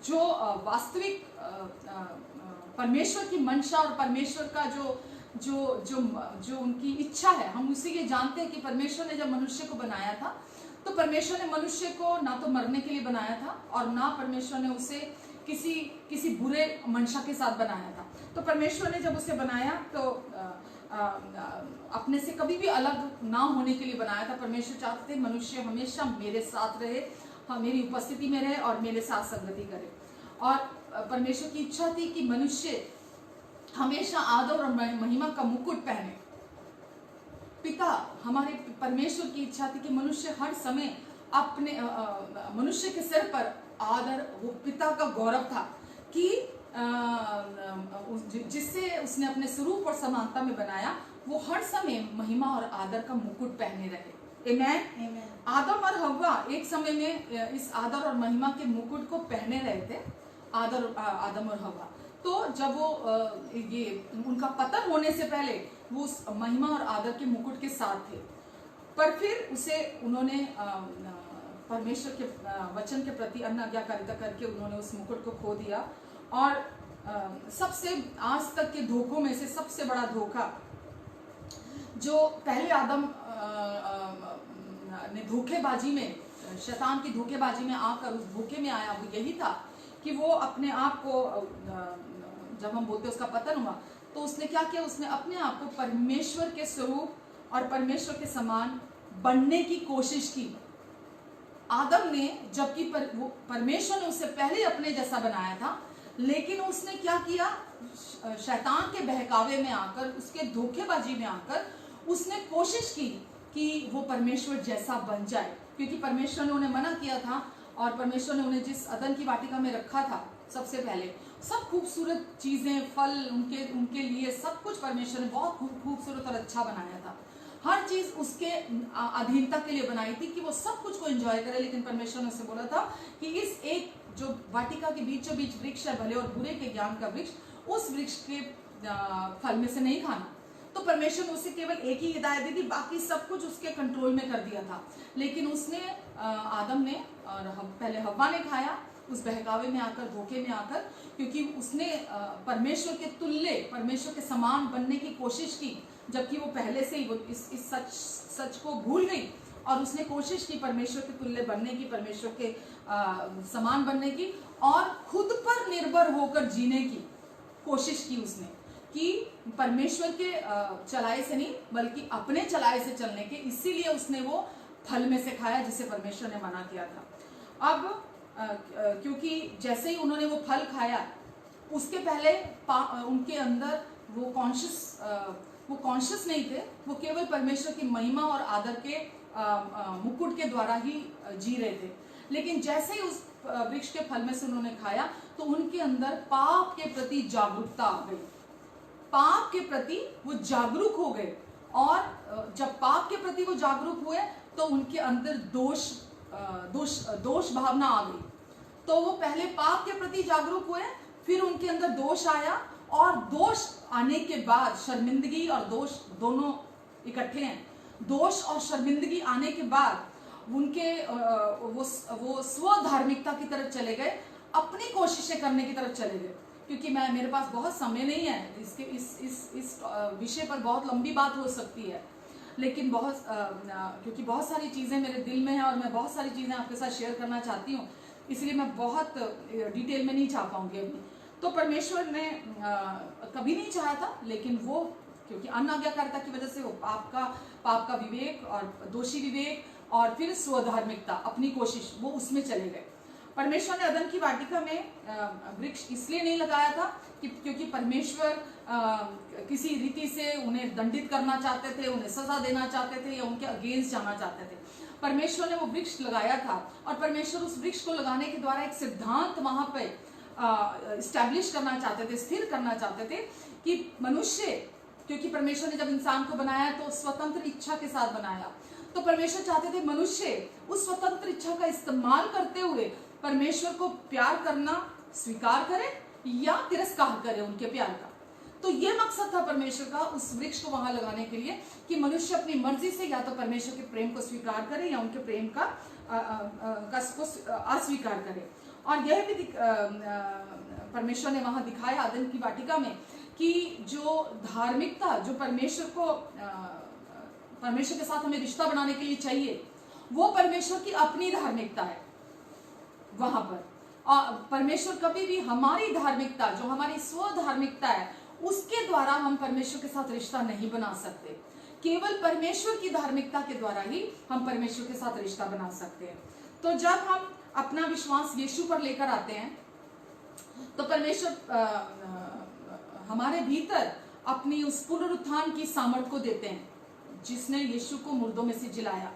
जो वास्तविक परमेश्वर की मंशा और परमेश्वर का जो उनकी इच्छा है, हम उसी ये जानते हैं कि परमेश्वर ने जब मनुष्य को बनाया था तो परमेश्वर ने मनुष्य को ना तो मरने के लिए बनाया था और ना परमेश्वर ने उसे किसी बुरे मंशा के साथ बनाया था। तो परमेश्वर ने जब उसे बनाया तो अपने से कभी भी अलग ना होने के लिए बनाया था। परमेश्वर चाहते थे मनुष्य हमेशा मेरे साथ रहे, मेरी उपस्थिति में रहे और मेरे साथ संगति करे। और परमेश्वर की इच्छा थी कि मनुष्य हमेशा आदर और महिमा का मुकुट पहने। पिता, हमारे परमेश्वर की इच्छा थी कि मनुष्य हर समय अपने मनुष्य के सिर पर आदर, वो पिता का गौरव था कि जिससे उसने अपने स्वरूप और समानता में बनाया, वो हर समय महिमा और आदर का मुकुट पहने रहे। आमेन। आदम और हव्वा एक समय में इस आदर और महिमा के मुकुट को पहने रहे थे, आदम और हव्वा। तो जब वो ये उनका पतन होने से पहले वो उस महिमा और आदर के मुकुट के साथ थे, पर फिर उसे उन्होंने परमेश्वर के वचन के प्रति अनाज्ञाकारिता करके उन्होंने उस मुकुट को खो दिया। और सबसे आज तक के धोखों में से सबसे बड़ा धोखा जो पहले आदम ने धोखेबाजी में, शैतान की धोखेबाजी में आकर उस धोखे में आया, वो यही था कि वो अपने आप को, जब हम बोलते उसका पतन हुआ, तो उसने क्या किया, उसने अपने आप को परमेश्वर के स्वरूप और परमेश्वर के समान बनने की कोशिश की। आदम ने, जबकि परमेश्वर ने उससे पहले अपने जैसा बनाया था, लेकिन उसने क्या किया, शैतान के बहकावे में आकर, उसके धोखेबाजी में आकर उसने कोशिश की कि वो परमेश्वर जैसा बन जाए, क्योंकि परमेश्वर ने उन्हें मना किया था और परमेश्वर ने उन्हें जिस अदन की वाटिका में रखा था, सबसे पहले सब खूबसूरत चीजें, फल उनके लिए सब कुछ परमेश्वर ने बहुत खूबसूरत और अच्छा बनाया था। हर चीज उसके अधीनता के लिए बनाई थी कि वो सब कुछ को एंजॉय करे, लेकिन परमेश्वर ने उसे बोला था कि इस एक जो वाटिका के बीचों बीच वृक्ष है, भले और बुरे के ज्ञान का वृक्ष, उस वृक्ष के फल में से नहीं खाना। तो परमेश्वर ने उसे केवल एक ही हिदायत दी थी, बाकी सब कुछ उसके कंट्रोल में कर दिया था। लेकिन उसने, आदम ने और पहले हव्वा ने खाया, उस बहकावे में आकर, धोखे में आकर, क्योंकि उसने परमेश्वर के तुल्य, परमेश्वर के समान बनने की कोशिश की, जबकि वो पहले से ही वो इस सच को भूल गई और उसने कोशिश की परमेश्वर के तुल्य बनने की, परमेश्वर के समान बनने की, और खुद पर निर्भर होकर जीने की कोशिश की उसने, कि परमेश्वर के चलाए से नहीं बल्कि अपने चलाए से चलने के। इसीलिए उसने वो फल में से खाया जिसे परमेश्वर ने मना किया था। अब क्योंकि जैसे ही उन्होंने वो फल खाया, उसके पहले उनके अंदर वो कॉन्शियस नहीं थे, वो केवल परमेश्वर की महिमा और आदर के मुकुट के द्वारा ही जी रहे थे। लेकिन जैसे ही उस वृक्ष के फल में से उन्होंने खाया, तो उनके अंदर पाप के प्रति जागरूकता आ गई, पाप के प्रति वो जागरूक हो गए, और जब पाप के प्रति वो जागरूक हुए तो उनके अंदर दोष भावना आ गई। तो वो पहले पाप के प्रति जागरूक हुए, फिर उनके अंदर दोष आया, और दोष आने के बाद शर्मिंदगी और दोष दोनों इकट्ठे हैं। दोष और शर्मिंदगी आने के बाद उनके वो स्वधार्मिकता की तरफ चले गए, अपनी कोशिशें करने की तरफ चले गए। क्योंकि मेरे पास बहुत समय नहीं है, इसके इस विषय पर बहुत लंबी बात हो सकती है, लेकिन क्योंकि बहुत सारी चीज़ें मेरे दिल में हैं और मैं बहुत सारी चीज़ें आपके साथ शेयर करना चाहती हूँ, इसलिए मैं बहुत डिटेल में नहीं जा पाऊंगी अभी। तो परमेश्वर ने कभी नहीं चाहा था, लेकिन वो क्योंकि अनाज्ञाकारिता की वजह से वो पाप का विवेक और दोषी विवेक और फिर स्वधार्मिकता, अपनी कोशिश, वो उसमें चले गए। परमेश्वर ने अदन की वाटिका में वृक्ष इसलिए नहीं लगाया था क्योंकि परमेश्वर किसी रीति से उन्हें दंडित करना चाहते थे, उन्हें सजा देना चाहते थे या उनके अगेंस्ट जाना चाहते थे। परमेश्वर ने वो वृक्ष लगाया था, और परमेश्वर उस वृक्ष को लगाने के द्वारा एक सिद्धांत वहां पे इस्टेब्लिश करना चाहते थे, स्थिर करना चाहते थे कि मनुष्य, क्योंकि परमेश्वर ने जब इंसान को बनाया तो स्वतंत्र इच्छा के साथ बनाया, तो परमेश्वर चाहते थे मनुष्य उस स्वतंत्र इच्छा का इस्तेमाल करते हुए परमेश्वर को प्यार करना स्वीकार करे या तिरस्कार करे उनके प्यार का। तो ये मकसद था परमेश्वर का उस वृक्ष को वहां लगाने के लिए, कि मनुष्य अपनी मर्जी से या तो परमेश्वर के प्रेम को स्वीकार करे या उनके प्रेम का अस्वीकार करे। और यह भी परमेश्वर ने वहां दिखाया अदन की वाटिका में कि जो धार्मिकता, जो परमेश्वर के साथ हमें रिश्ता बनाने के लिए चाहिए, वो परमेश्वर की अपनी धार्मिकता है वहां पर। और परमेश्वर कभी भी हमारी धार्मिकता, जो हमारी स्वधार्मिकता है, उसके द्वारा हम परमेश्वर के साथ रिश्ता नहीं बना सकते। केवल परमेश्वर की धार्मिकता के द्वारा ही हम परमेश्वर के साथ रिश्ता बना सकते हैं। तो जब हम अपना विश्वास यीशु पर लेकर आते हैं, तो परमेश्वर हमारे भीतर अपनी उस पुनरुत्थान की सामर्थ को देते हैं, जिसने यीशु को मुर्दों में से जिलाया।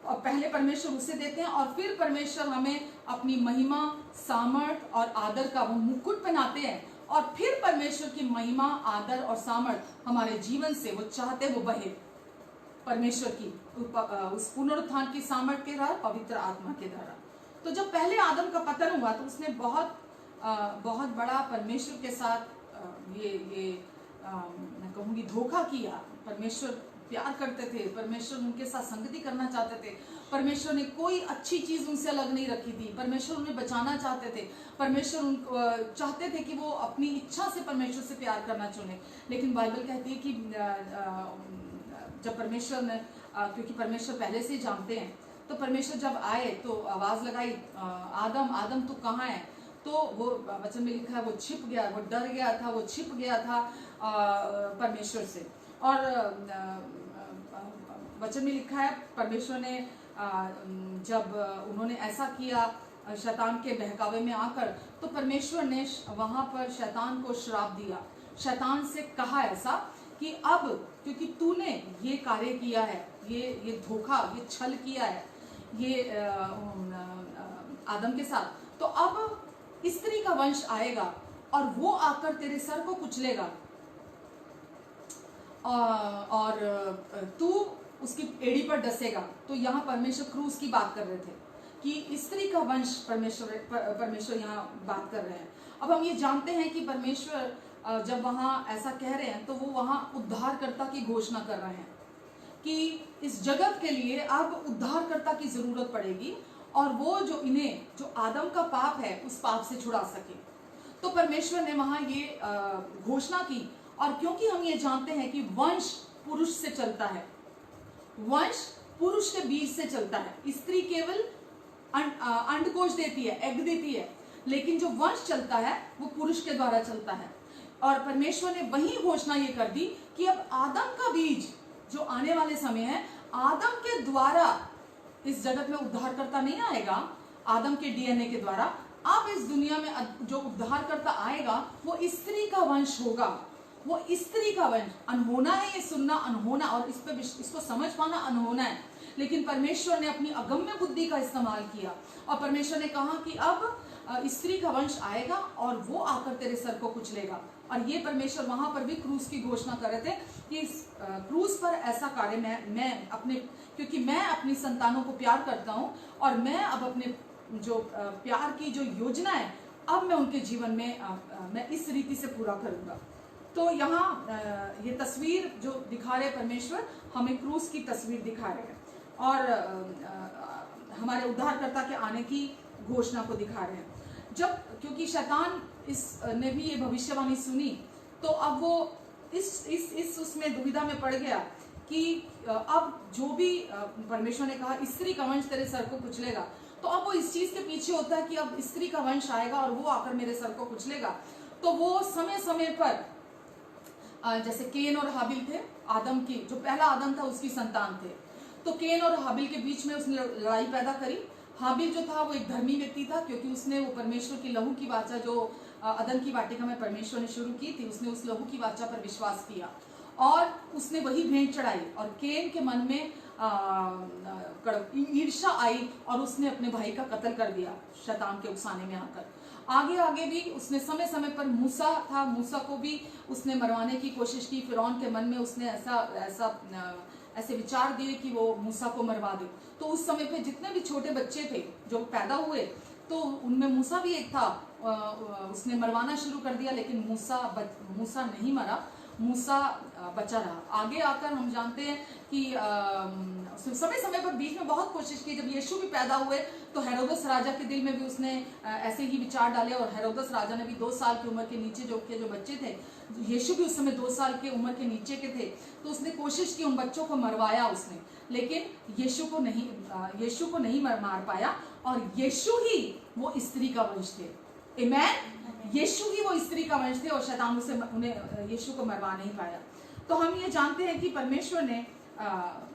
और पहले परमेश्वर उसे देते हैं, और फिर परमेश्वर हमें अपनी महिमा, सामर्थ और आदर का वो मुकुट पहनाते हैं, और फिर परमेश्वर की महिमा, आदर और सामर्थ हमारे जीवन से वो चाहते वो बहे परमेश्वर की उस पुनरुत्थान की सामर्थ के द्वारा, पवित्र आत्मा के द्वारा। तो जब पहले आदम का पतन हुआ तो उसने बहुत बड़ा परमेश्वर के साथ मैं कहूँगी धोखा किया। परमेश्वर प्यार करते थे, परमेश्वर उनके साथ संगति करना चाहते थे, परमेश्वर ने कोई अच्छी चीज उनसे अलग नहीं रखी थी, परमेश्वर उन्हें बचाना चाहते थे, परमेश्वर चाहते थे कि वो अपनी इच्छा से परमेश्वर से प्यार करना चुने। लेकिन बाइबल कहती है कि जब परमेश्वर ने क्योंकि परमेश्वर पहले से ही जानते हैं। तो परमेश्वर जब आए तो आवाज लगाई, आदम आदम तू कहाँ है? तो वो वचन में लिखा है वो छिप गया, वो डर गया था, वो छिप गया था परमेश्वर से। और वचन में लिखा है परमेश्वर ने जब उन्होंने ऐसा किया शैतान के बहकावे में आकर, तो परमेश्वर ने वहां पर शैतान को श्राप दिया। शैतान से कहा ऐसा कि अब क्योंकि तूने ये कार्य किया है, ये धोखा, ये छल किया है ये आदम के साथ, तो अब स्त्री का वंश आएगा और वो आकर तेरे सर को कुचलेगा और तू उसकी एड़ी पर डसेगा। तो यहाँ परमेश्वर क्रूस की बात कर रहे थे कि स्त्री का वंश परमेश्वर यहाँ बात कर रहे हैं। अब हम ये जानते हैं कि परमेश्वर जब वहाँ ऐसा कह रहे हैं तो वो वहाँ उद्धारकर्ता की घोषणा कर रहे हैं कि इस जगत के लिए अब उद्धारकर्ता की जरूरत पड़ेगी और वो जो इन्हें जो आदम का पाप है उस पाप से छुड़ा सके। तो परमेश्वर ने वहाँ ये घोषणा की। और क्योंकि हम ये जानते हैं कि वंश पुरुष से चलता है, वंश पुरुष के बीज से चलता है, स्त्री केवल अंडकोश देती है, एग देती है, लेकिन जो वंश चलता है वो पुरुष के द्वारा चलता है। और परमेश्वर ने वही घोषणा ये कर दी कि अब आदम का बीज जो आने वाले समय है, आदम के द्वारा इस जगत में उद्धारकर्ता नहीं आएगा, आदम के डीएनए के द्वारा। अब इस दुनिया में जो उद्धारकर्ता आएगा वो स्त्री का वंश होगा, वो स्त्री का वंश। अनहोना है ये सुनना, अनहोना, और इसको समझ पाना अनहोना है, लेकिन परमेश्वर ने अपनी अगम्य बुद्धि का इस्तेमाल किया और परमेश्वर ने कहा कि अब स्त्री का वंश आएगा और वो आकर तेरे सर को कुचलेगा। और ये परमेश्वर वहां पर भी क्रूस की घोषणा कर रहे थे कि इस क्रूस पर ऐसा कार्य मैं अपने, क्योंकि मैं अपनी संतानों को प्यार करता हूं और मैं अब अपने जो प्यार की जो योजना है अब मैं उनके जीवन में मैं इस रीति से पूरा करूंगा। तो यहाँ ये तस्वीर जो दिखा रहे परमेश्वर, हमें क्रूस की तस्वीर दिखा रहे हैं और हमारे उद्धारकर्ता के आने की घोषणा को दिखा रहे हैं। जब क्योंकि शैतान ने भी ये भविष्यवाणी सुनी, तो अब वो इस उसमें दुविधा में पड़ गया कि अब जो भी परमेश्वर ने कहा स्त्री का वंश तेरे सर को कुचलेगा, तो अब वो इस चीज के पीछे होता है कि अब स्त्री का वंश आएगा और वो आकर मेरे सर को कुचलेगा। तो वो समय समय पर जैसे केन और हाबिल थे, आदम की जो पहला आदम था उसकी संतान थे, तो केन और हाबिल के बीच में उसने लड़ाई पैदा करी। हाबिल जो था वो एक धर्मी व्यक्ति था, क्योंकि उसने वो परमेश्वर की लहू की वाचा जो अदन की वाटिका में परमेश्वर ने शुरू की थी, उसने उस लहू की वाचा पर विश्वास किया और उसने वही भेंट चढ़ाई। और केन के मन में ईर्ष्या आई और उसने अपने भाई का कत्ल कर दिया शैतान के उकसाने में आकर। आगे आगे भी उसने समय समय पर मूसा था, मूसा को भी उसने मरवाने की कोशिश की। फिरौन के मन में उसने ऐसे विचार दिए कि वो मूसा को मरवा दे। तो उस समय पे जितने भी छोटे बच्चे थे जो पैदा हुए, तो उनमें मूसा भी एक था, उसने मरवाना शुरू कर दिया, लेकिन मूसा नहीं मरा, मूसा बचा रहा। आगे आकर हम जानते हैं कि समय समय पर बीच में बहुत कोशिश की। जब यीशु भी पैदा हुए तो हेरोदस राजा के दिल में भी उसने ऐसे ही विचार डाले, और हेरोदस राजा ने भी 2 साल की उम्र के नीचे जो बच्चे थे, यीशु भी उस समय 2 साल के उम्र के नीचे के थे, तो उसने कोशिश की, उन बच्चों को मरवाया उसने, लेकिन यीशु को नहीं मार पाया। और यीशु ही वो स्त्री का वंश थे। आमेन। यीशु ही वो स्त्री का वंश थे और शैतान उन्हें यीशु को मरवा नहीं पाया। तो हम ये जानते हैं कि परमेश्वर ने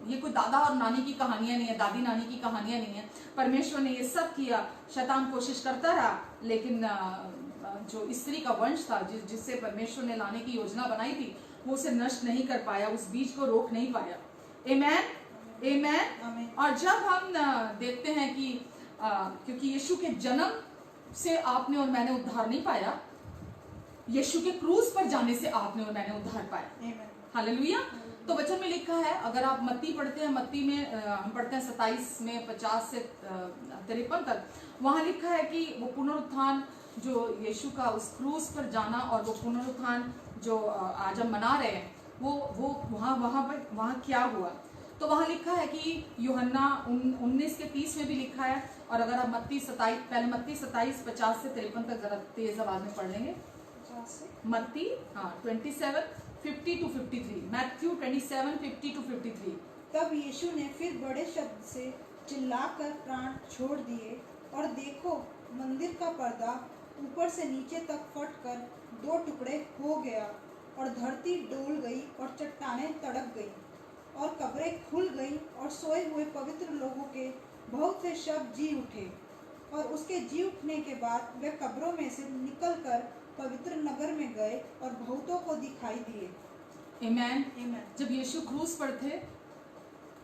ये कोई दादा और नानी की कहानियां नहीं है, दादी नानी की कहानियां नहीं है। परमेश्वर ने ये सब किया, शैतान कोशिश करता रहा, लेकिन जो स्त्री का वंश था जिससे परमेश्वर ने लाने की योजना बनाई थी, वो उसे नष्ट नहीं कर पाया, उस बीज को रोक नहीं पाया। आमेन, आमेन। और जब हम देखते हैं कि क्योंकि यीशु के जन्म से आपने और मैंने उद्धार नहीं पाया, यीशु के क्रूस पर जाने से आपने और मैंने उद्धार पाया। हालेलुया। तो वचन में लिखा है, अगर आप मत्ती पढ़ते हैं, मत्ती में हम पढ़ते हैं 27 में 50 से 53 तक, वहां लिखा है कि वो पुनरुत्थान जो यीशु का उस क्रूस पर जाना और वो पुनरुत्थान जो आज हम मना रहे हैं, वो वहां क्या हुआ। तो वहां लिखा है कि यूहन्ना 19:30 में भी लिखा है। और अगर आप मत्ती 27 50 से 53 तक जरा तेज आवाज में पढ़ लेंगे। मत्ती 27 50 to 53, मैथ्यू 27 50 to 53, तब यीशु ने फिर बड़े शब्द से चिल्लाकर प्राण छोड़ दिए, और देखो, मंदिर का पर्दा ऊपर से नीचे तक फटकर 2 टुकड़े हो गया, और धरती डोल गई और चट्टानें तड़क गईं, और कब्रें खुल गईं, और सोए हुए पवित्र लोगों के बहुत से शव जी उठे। और उसके जी उठने के बाद वे कब्रों में से निकलकर पवित्र नगर में गए और बहुतों को दिखाई दिए। आमेन। जब यीशु क्रूस पर थे,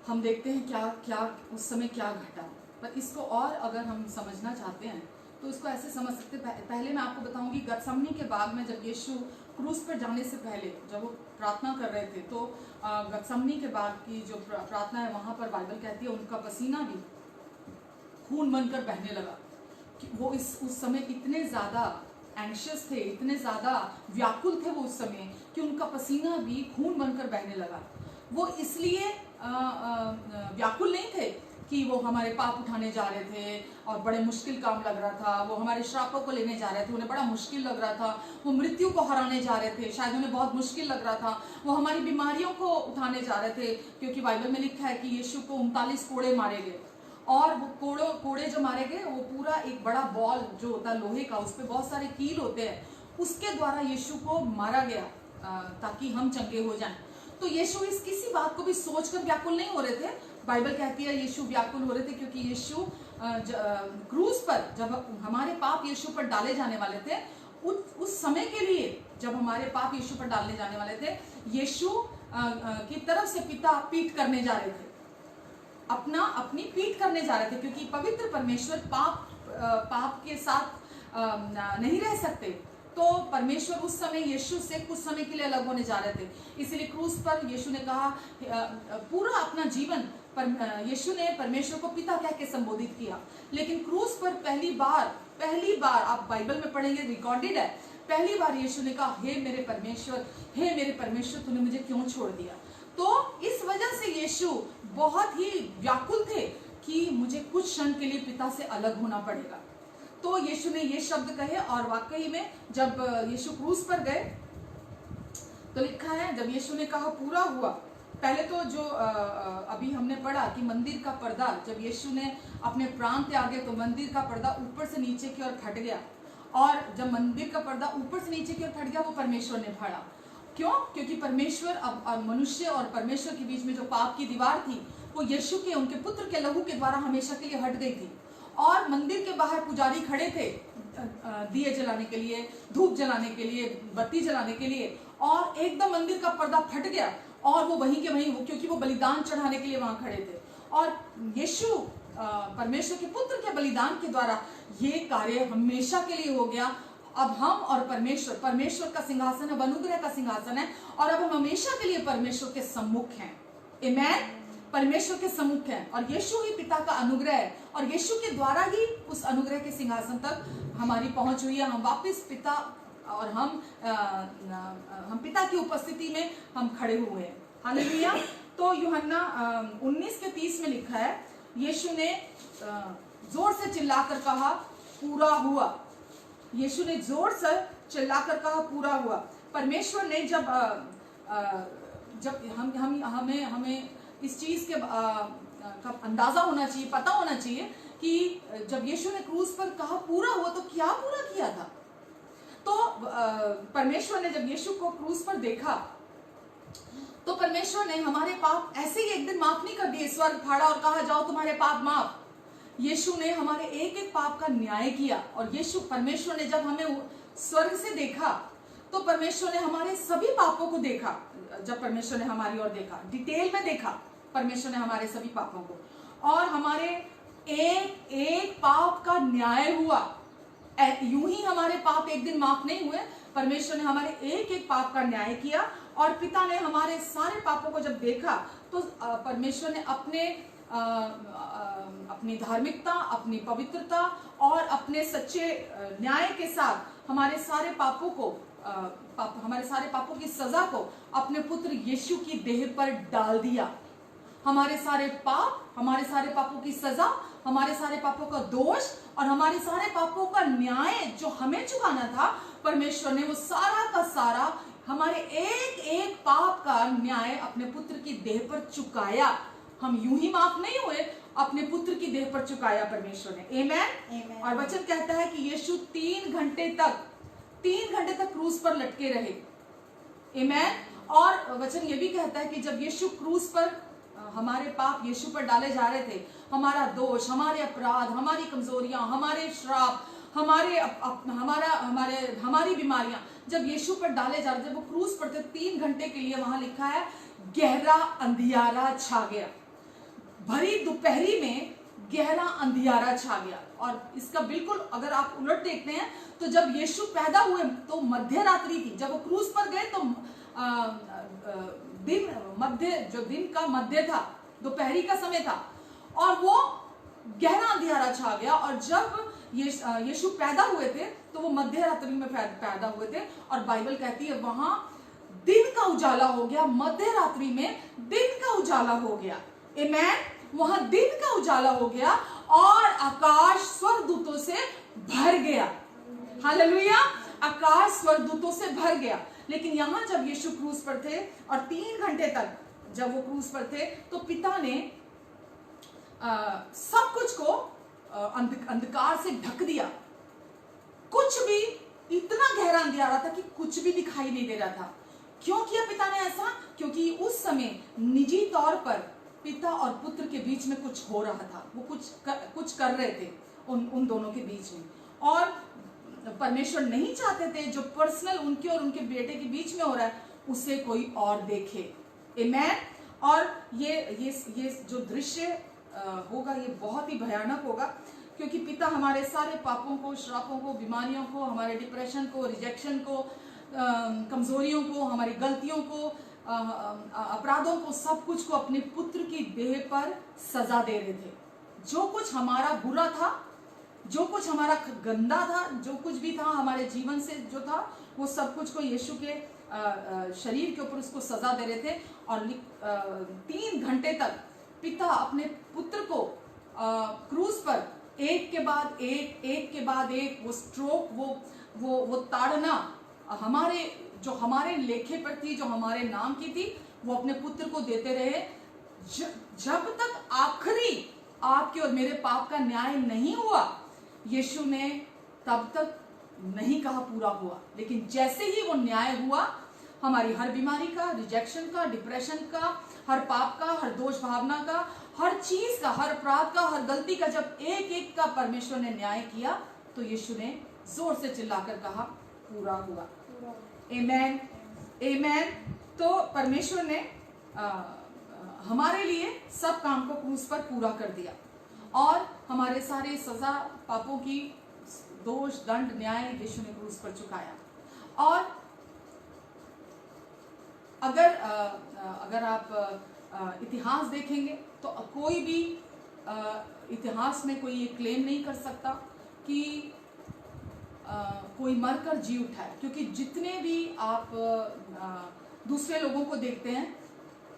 हम देखते हैं क्या क्या उस समय क्या घटा। पर इसको और अगर हम समझना चाहते हैं तो इसको ऐसे समझ सकते हैं। पहले मैं आपको बताऊंगी, गतसमनी के बाग में जब यीशु क्रूस पर जाने से पहले जब वो प्रार्थना कर रहे थे, तो गतसमनी के बाग की जो प्रार्थना है, वहाँ पर बाइबल कहती है उनका पसीना भी खून बनकर बहने लगा। कि वो उस समय इतने ज़्यादा एंग्शियस थे, इतने ज़्यादा व्याकुल थे वो उस समय, कि उनका पसीना भी खून बनकर बहने लगा। वो इसलिए व्याकुल नहीं थे कि वो हमारे पाप उठाने जा रहे थे और बड़े मुश्किल काम लग रहा था, वो हमारे श्रापों को लेने जा रहे थे, उन्हें बड़ा मुश्किल लग रहा था, वो मृत्यु को हराने जा रहे थे, शायद उन्हें बहुत मुश्किल लग रहा था, वो हमारी बीमारियों को उठाने जा रहे थे। क्योंकि बाइबल में लिखा है कि यीशु को 39 कोड़े मारे गए, और वो कोड़े जो मारे गए, वो पूरा एक बड़ा बॉल जो होता है लोहे का, उस पर बहुत सारे कील होते हैं, उसके द्वारा यीशु को मारा गया ताकि हम चंगे हो जाएं। तो यीशु इस किसी बात को भी सोचकर व्याकुल नहीं हो रहे थे। बाइबल कहती है यीशु व्याकुल हो रहे थे क्योंकि यीशु क्रूस पर जब हमारे पाप यीशु पर डाले जाने वाले थे, उस समय के लिए जब हमारे पाप यीशु पर डालने जाने वाले थे, यीशु की तरफ से पिता पीठ करने जा रहे थे, अपनी पीठ करने जा रहे थे, क्योंकि पवित्र परमेश्वर पाप के साथ नहीं रह सकते। तो परमेश्वर उस समय यीशु से कुछ समय के लिए अलग होने जा रहे थे। इसलिए क्रूस पर यीशु ने कहा, पूरा अपना जीवन यीशु ने परमेश्वर को पिता कह के संबोधित किया। लेकिन क्रूस पर पहली बार आप बाइबल में पढ़ेंगे, रिकॉर्डेड है, पहली बार यीशु ने कहा, हे मेरे परमेश्वर, तूने मुझे क्यों छोड़ दिया। तो इस वजह से यीशु बहुत ही व्याकुल थे कि मुझे कुछ क्षण के लिए पिता से अलग होना पड़ेगा। तो यीशु ने ये शब्द कहे, और वाकई में जब यीशु क्रूस पर गए तो लिखा है, जब यीशु ने कहा पूरा हुआ, पहले तो जो अभी हमने पढ़ा कि मंदिर का पर्दा, जब यीशु ने अपने प्राण त्यागे तो मंदिर का पर्दा ऊपर से नीचे की ओर फट गया, और जब मंदिर का पर्दा ऊपर से नीचे की ओर फट गया, वो परमेश्वर ने फाड़ा। क्यों? क्योंकि परमेश्वर अब मनुष्य और परमेश्वर के बीच में जो पाप की दीवार थी, वो यीशु के, उनके पुत्र के लहू के द्वारा हमेशा के लिए हट गई थी। और मंदिर के बाहर पुजारी खड़े थे दिए जलाने के लिए, धूप जलाने के लिए, बत्ती जलाने के लिए, और एकदम मंदिर का पर्दा फट गया, और वो वहीं के वहीं, क्योंकि वो बलिदान चढ़ाने के लिए वहां खड़े थे, और यीशु परमेश्वर के पुत्र के बलिदान के द्वारा ये कार्य हमेशा के लिए हो गया। अब हम और परमेश्वर का सिंहासन है, अनुग्रह का सिंहासन है, और अब हम हमेशा के लिए परमेश्वर के सम्मुख हैं। आमेन। परमेश्वर के सम्मुख हैं, और यीशु ही पिता का अनुग्रह है, और यीशु के द्वारा ही उस अनुग्रह के सिंहासन तक हमारी पहुंच हुई है। हम वापस पिता और हम पिता की उपस्थिति में हम खड़े हुए हैं। हालेलुया। तो यूहन्ना 19:30 में लिखा है, यीशु ने जोर से चिल्लाकर कहा, पूरा हुआ। यीशु ने जोर से चिल्लाकर कहा, पूरा हुआ। परमेश्वर ने जब हमें इस चीज के का अंदाजा होना चाहिए, पता होना चाहिए कि जब यीशु ने क्रूस पर कहा पूरा हुआ, तो क्या पूरा किया था। तो परमेश्वर ने जब यीशु को क्रूस पर देखा, तो परमेश्वर ने हमारे पाप ऐसे ही एक दिन माफ नहीं कर दिए, स्वर्ग फाड़ा और कहा जाओ तुम्हारे पाप माफ। यीशु ने हमारे एक एक पाप का न्याय किया, और परमेश्वर ने जब हमें स्वर्ग से देखा, तो परमेश्वर ने हमारे सभी पापों को देखा। जब परमेश्वर ने हमारी ओर देखा, डिटेल में देखा परमेश्वर ने हमारे सभी पापों को, और हमारे एक एक पाप का न्याय हुआ। यूं ही हमारे पाप एक दिन माफ नहीं हुए, परमेश्वर ने हमारे एक एक पाप का न्याय किया, और पिता ने हमारे सारे पापों को जब देखा, तो परमेश्वर ने अपनी धार्मिकता, अपनी पवित्रता और अपने सच्चे न्याय के साथ हमारे सारे पापों की सजा को अपने पुत्र यीशु की देह पर डाल दिया। हमारे सारे पापों की सजा, हमारे सारे पापों का दोष और हमारे सारे पापों का न्याय जो हमें चुकाना था, परमेश्वर ने वो सारा का सारा हमारे एक एक पाप का न्याय अपने पुत्र की देह पर चुकाया। हम यूं ही माफ नहीं हुए, अपने पुत्र की देह पर चुकाया परमेश्वर ने। आमेन। Amen. और वचन कहता है कि यीशु 3 घंटे तक क्रूस पर लटके रहे। आमेन। और वचन ये भी कहता है कि जब यीशु क्रूस पर, हमारे पाप यीशु पर डाले जा रहे थे, हमारा दोष, हमारे अपराध, हमारी कमजोरियां, हमारे श्राप, हमारी बीमारियां जब यीशु पर डाले जा रहे थे, वो क्रूस पर थे, 3 घंटे के लिए वहां लिखा है गहरा अंधियारा छा गया। भरी दोपहरी में गहरा अंधियारा छा गया। और इसका बिल्कुल अगर आप उलट देखते हैं तो जब यीशु पैदा हुए तो मध्य रात्रि थी, जब वो क्रूस पर गए तो दिन का मध्य था, दोपहरी का समय था, और वो गहरा अंधियारा छा गया। और जब यीशु पैदा हुए थे तो वो मध्य रात्रि में पैदा हुए थे, और बाइबल कहती है वहां दिन का उजाला हो गया, मध्य रात्रि में दिन का उजाला हो गया। आमेन। वहां दिन का उजाला हो गया और आकाश स्वर्गदूतों से भर गया। हालेलुया। आकाश स्वर्गदूतों से भर गया। लेकिन यहां जब यीशु क्रूस पर थे और 3 घंटे तक जब वो क्रूस पर थे, तो पिता ने सब कुछ को अंधकार से ढक दिया। कुछ भी, इतना गहरा अंधियारा था कि कुछ भी दिखाई नहीं दे रहा था। क्यों किया पिता ने ऐसा? क्योंकि उस समय निजी तौर पर पिता और पुत्र के बीच में कुछ हो रहा था। वो कुछ कर रहे थे उन दोनों के बीच में, और परमेश्वर नहीं चाहते थे जो पर्सनल उनके और उनके बेटे के बीच में हो रहा है उसे कोई और देखे। आमेन। और ये जो दृश्य होगा ये बहुत ही भयानक होगा, क्योंकि पिता हमारे सारे पापों को, श्रापों को, बीमारियों को, हमारे डिप्रेशन को, रिजेक्शन को, कमजोरियों को, हमारी गलतियों को, अपराधों को, सब कुछ को अपने पुत्र की देह पर सजा दे रहे थे। जो कुछ हमारा बुरा था, जो कुछ हमारा गंदा था, जो कुछ भी था हमारे जीवन से जो था, वो सब कुछ को यीशु के शरीर के ऊपर उसको सजा दे रहे थे। और 3 घंटे तक पिता अपने पुत्र को क्रूस पर एक के बाद एक वो स्ट्रोक, वो ताड़ना हमारे लेखे पर थी, जो हमारे नाम की थी, वो अपने पुत्र को देते रहे, जब तक आखिरी आपके और मेरे पाप का न्याय नहीं हुआ। यीशु ने तब तक नहीं कहा पूरा हुआ, लेकिन जैसे ही वो न्याय हुआ, हमारी हर बीमारी का, रिजेक्शन का, डिप्रेशन का, हर पाप का, हर दोष भावना का, हर चीज का, हर अपराध का, हर गलती का जब एक का परमेश्वर ने न्याय किया, तो यीशु ने जोर से चिल्लाकर कहा पूरा हुआ। आमेन। आमेन। तो परमेश्वर ने हमारे लिए सब काम को क्रूस पर पूरा कर दिया, और हमारे सारे सजा, पापों की, दोष, दंड, न्याय यीशु ने क्रूस पर चुकाया। और अगर आप इतिहास देखेंगे तो कोई भी इतिहास में कोई ये क्लेम नहीं कर सकता कि कोई मरकर जी उठा है, क्योंकि जितने भी आप दूसरे लोगों को देखते हैं,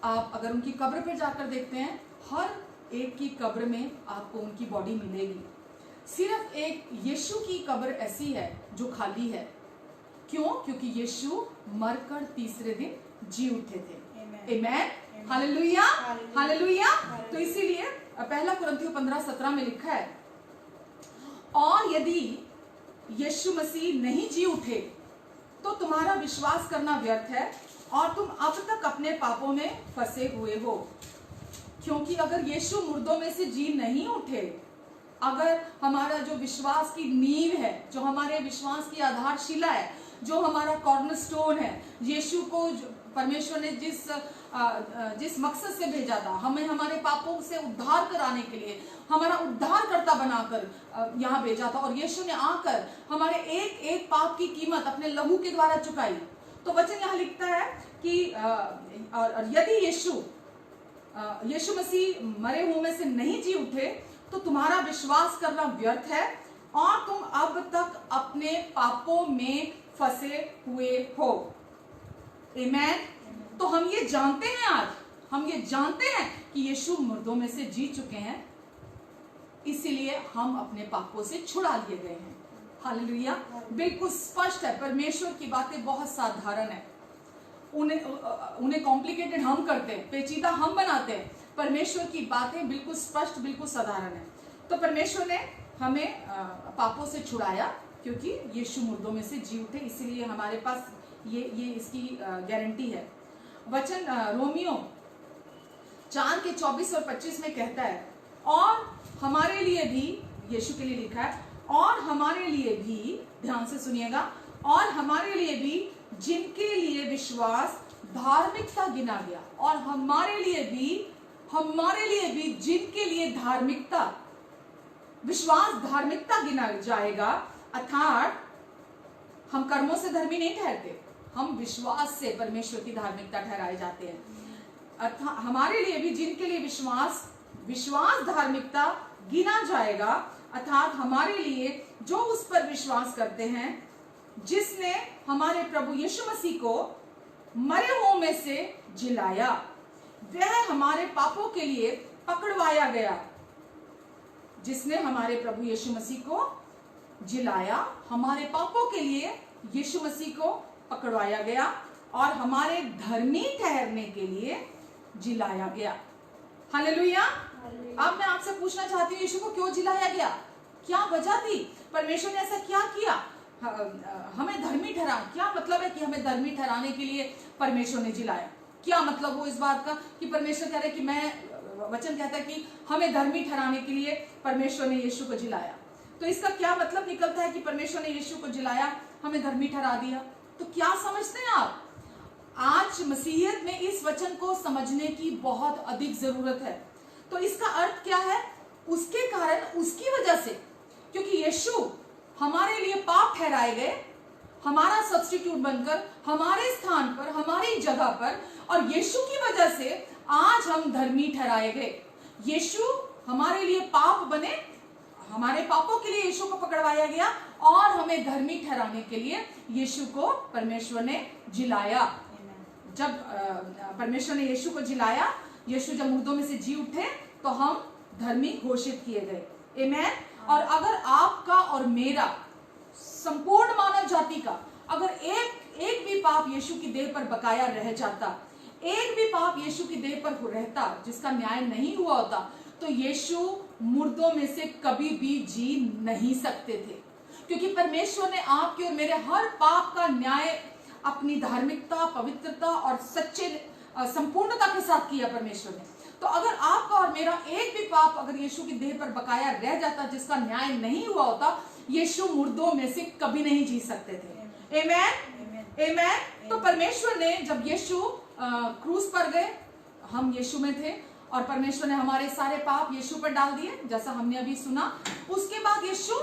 आप अगर उनकी कब्र पर जाकर देखते हैं, हर एक की कब्र में आपको उनकी बॉडी मिलेगी। सिर्फ एक यीशु की कब्र ऐसी है जो खाली है। क्यों? क्योंकि यीशु मरकर तीसरे दिन जी उठे थे। आमेन। हालेलुया। हालेलुया। तो इसीलिए 1 कुरिन्थियों 15:17 में लिखा है, और यदि यीशु मसीह नहीं जी उठे तो तुम्हारा विश्वास करना व्यर्थ है और तुम अब तक अपने पापों में फंसे हुए हो। क्योंकि अगर यीशु मुर्दों में से जी नहीं उठे, अगर हमारा जो विश्वास की नींव है, जो हमारे विश्वास की आधारशिला है, जो हमारा कॉर्नरस्टोन है, यीशु को परमेश्वर ने जिस मकसद से भेजा था, हमें हमारे पापों से उद्धार कराने के लिए, हमारा उद्धारकर्ता बनाकर यहाँ भेजा था, और यीशु ने आकर हमारे एक पाप की कीमत अपने लहू के द्वारा चुकाई। तो वचन यहाँ लिखता है कि यदि यीशु मसीह मरे हुए में से नहीं जी उठे तो तुम्हारा विश्वास करना व्यर्थ है और तुम अब तक अपने पापों में फंसे हुए हो। आमेन। तो हम ये जानते हैं, आज हम ये जानते हैं कि यीशु मुर्दों में से जी चुके हैं, इसीलिए हम अपने पापों से छुड़ा लिए गए हैं। हालेलुया। बिल्कुल स्पष्ट है, परमेश्वर की बातें बहुत साधारण है, उन्हें कॉम्प्लिकेटेड हम करते हैं, पेचीदा हम बनाते हैं, परमेश्वर की बातें बिल्कुल स्पष्ट, बिल्कुल साधारण है। तो परमेश्वर ने हमें पापों से छुड़ाया क्योंकि यीशु मुर्दों में से जी उठे, इसीलिए हमारे पास ये इसकी गारंटी है। वचन रोमियो 4 के 24 और 25 में कहता है, और हमारे लिए भी, यीशु के लिए लिखा है, और हमारे लिए भी, ध्यान से सुनिएगा, और हमारे लिए भी जिनके लिए विश्वास धार्मिकता गिना गया, और हमारे लिए भी जिनके लिए धार्मिकता, विश्वास धार्मिकता गिना जाएगा। अर्थात हम कर्मों से धर्मी नहीं ठहरते, हम विश्वास से परमेश्वर की धार्मिकता ठहराए जाते हैं। अर्थात हमारे लिए भी जिनके लिए विश्वास धार्मिकता गिना जाएगा, अर्थात हमारे लिए जो उस पर विश्वास करते हैं जिसने हमारे प्रभु यीशु मसीह को मरे हुओं में से जिलाया, वह हमारे पापों के लिए पकड़वाया गया। जिसने हमारे प्रभु यीशु मसीह को जिलाया, हमारे पापों के लिए यीशु मसीह को पकड़वाया गया और हमारे धर्मी ठहरने के लिए जिलाया गया। हालेलुया। अब मैं आपसे पूछना चाहती हूँ, यीशु को क्यों जिलाया गया? क्या वजह थी? परमेश्वर ने ऐसा क्या किया? हमें धर्मी ठहरा, क्या मतलब है कि हमें धर्मी ठहराने के लिए परमेश्वर ने जिलाया? क्या मतलब वो इस बात का कि परमेश्वर कह रहे कि वचन कहता है कि हमें धर्मी ठहराने के लिए परमेश्वर ने यीशु को जिलाया। तो इसका क्या मतलब निकलता है कि परमेश्वर ने यीशु को जिलाया, हमें धर्मी ठहरा दिया? तो क्या समझते हैं आप? आज मसीहियत में इस वचन को समझने की बहुत अधिक जरूरत है। तो इसका अर्थ क्या है? उसके कारण, उसकी वजह से, क्योंकि यीशु हमारे लिए पाप ठहराए गए, हमारा सब्स्टिट्यूट बनकर हमारे स्थान पर, हमारी जगह पर, और यीशु की वजह से आज हम धर्मी ठहराए गए। यीशु हमारे लिए पाप बने, हमारे पापों के लिए यीशु को पकड़वाया गया और हमें धर्मी ठहराने के लिए यीशु को परमेश्वर ने जिलाया। जब परमेश्वर ने यीशु को जिलाया, यीशु जब मुर्दों में से जी उठे, तो हम धर्मी घोषित किए गए। आमेन। और अगर आपका और मेरा, संपूर्ण मानव जाति का, अगर एक भी पाप यीशु की देह पर बकाया रह जाता, एक भी पाप यीशु की देह पर रहता जिसका न्याय नहीं हुआ होता, तो यीशु मुर्दों में से कभी भी जी नहीं सकते थे। क्योंकि परमेश्वर ने आपके और मेरे हर पाप का न्याय अपनी धार्मिकता, पवित्रता और सच्चे संपूर्णता के साथ किया परमेश्वर ने। तो अगर आपका और मेरा एक भी पाप अगर यीशु की देह पर बकाया रह जाता जिसका न्याय नहीं हुआ होता, यीशु मुर्दों में से कभी नहीं जी सकते थे। आमेन, आमेन। तो परमेश्वर ने, जब यीशु क्रूस पर गए, हम यीशु में थे और परमेश्वर ने हमारे सारे पाप यीशु पर डाल दिए, जैसा हमने अभी सुना। उसके बाद यीशु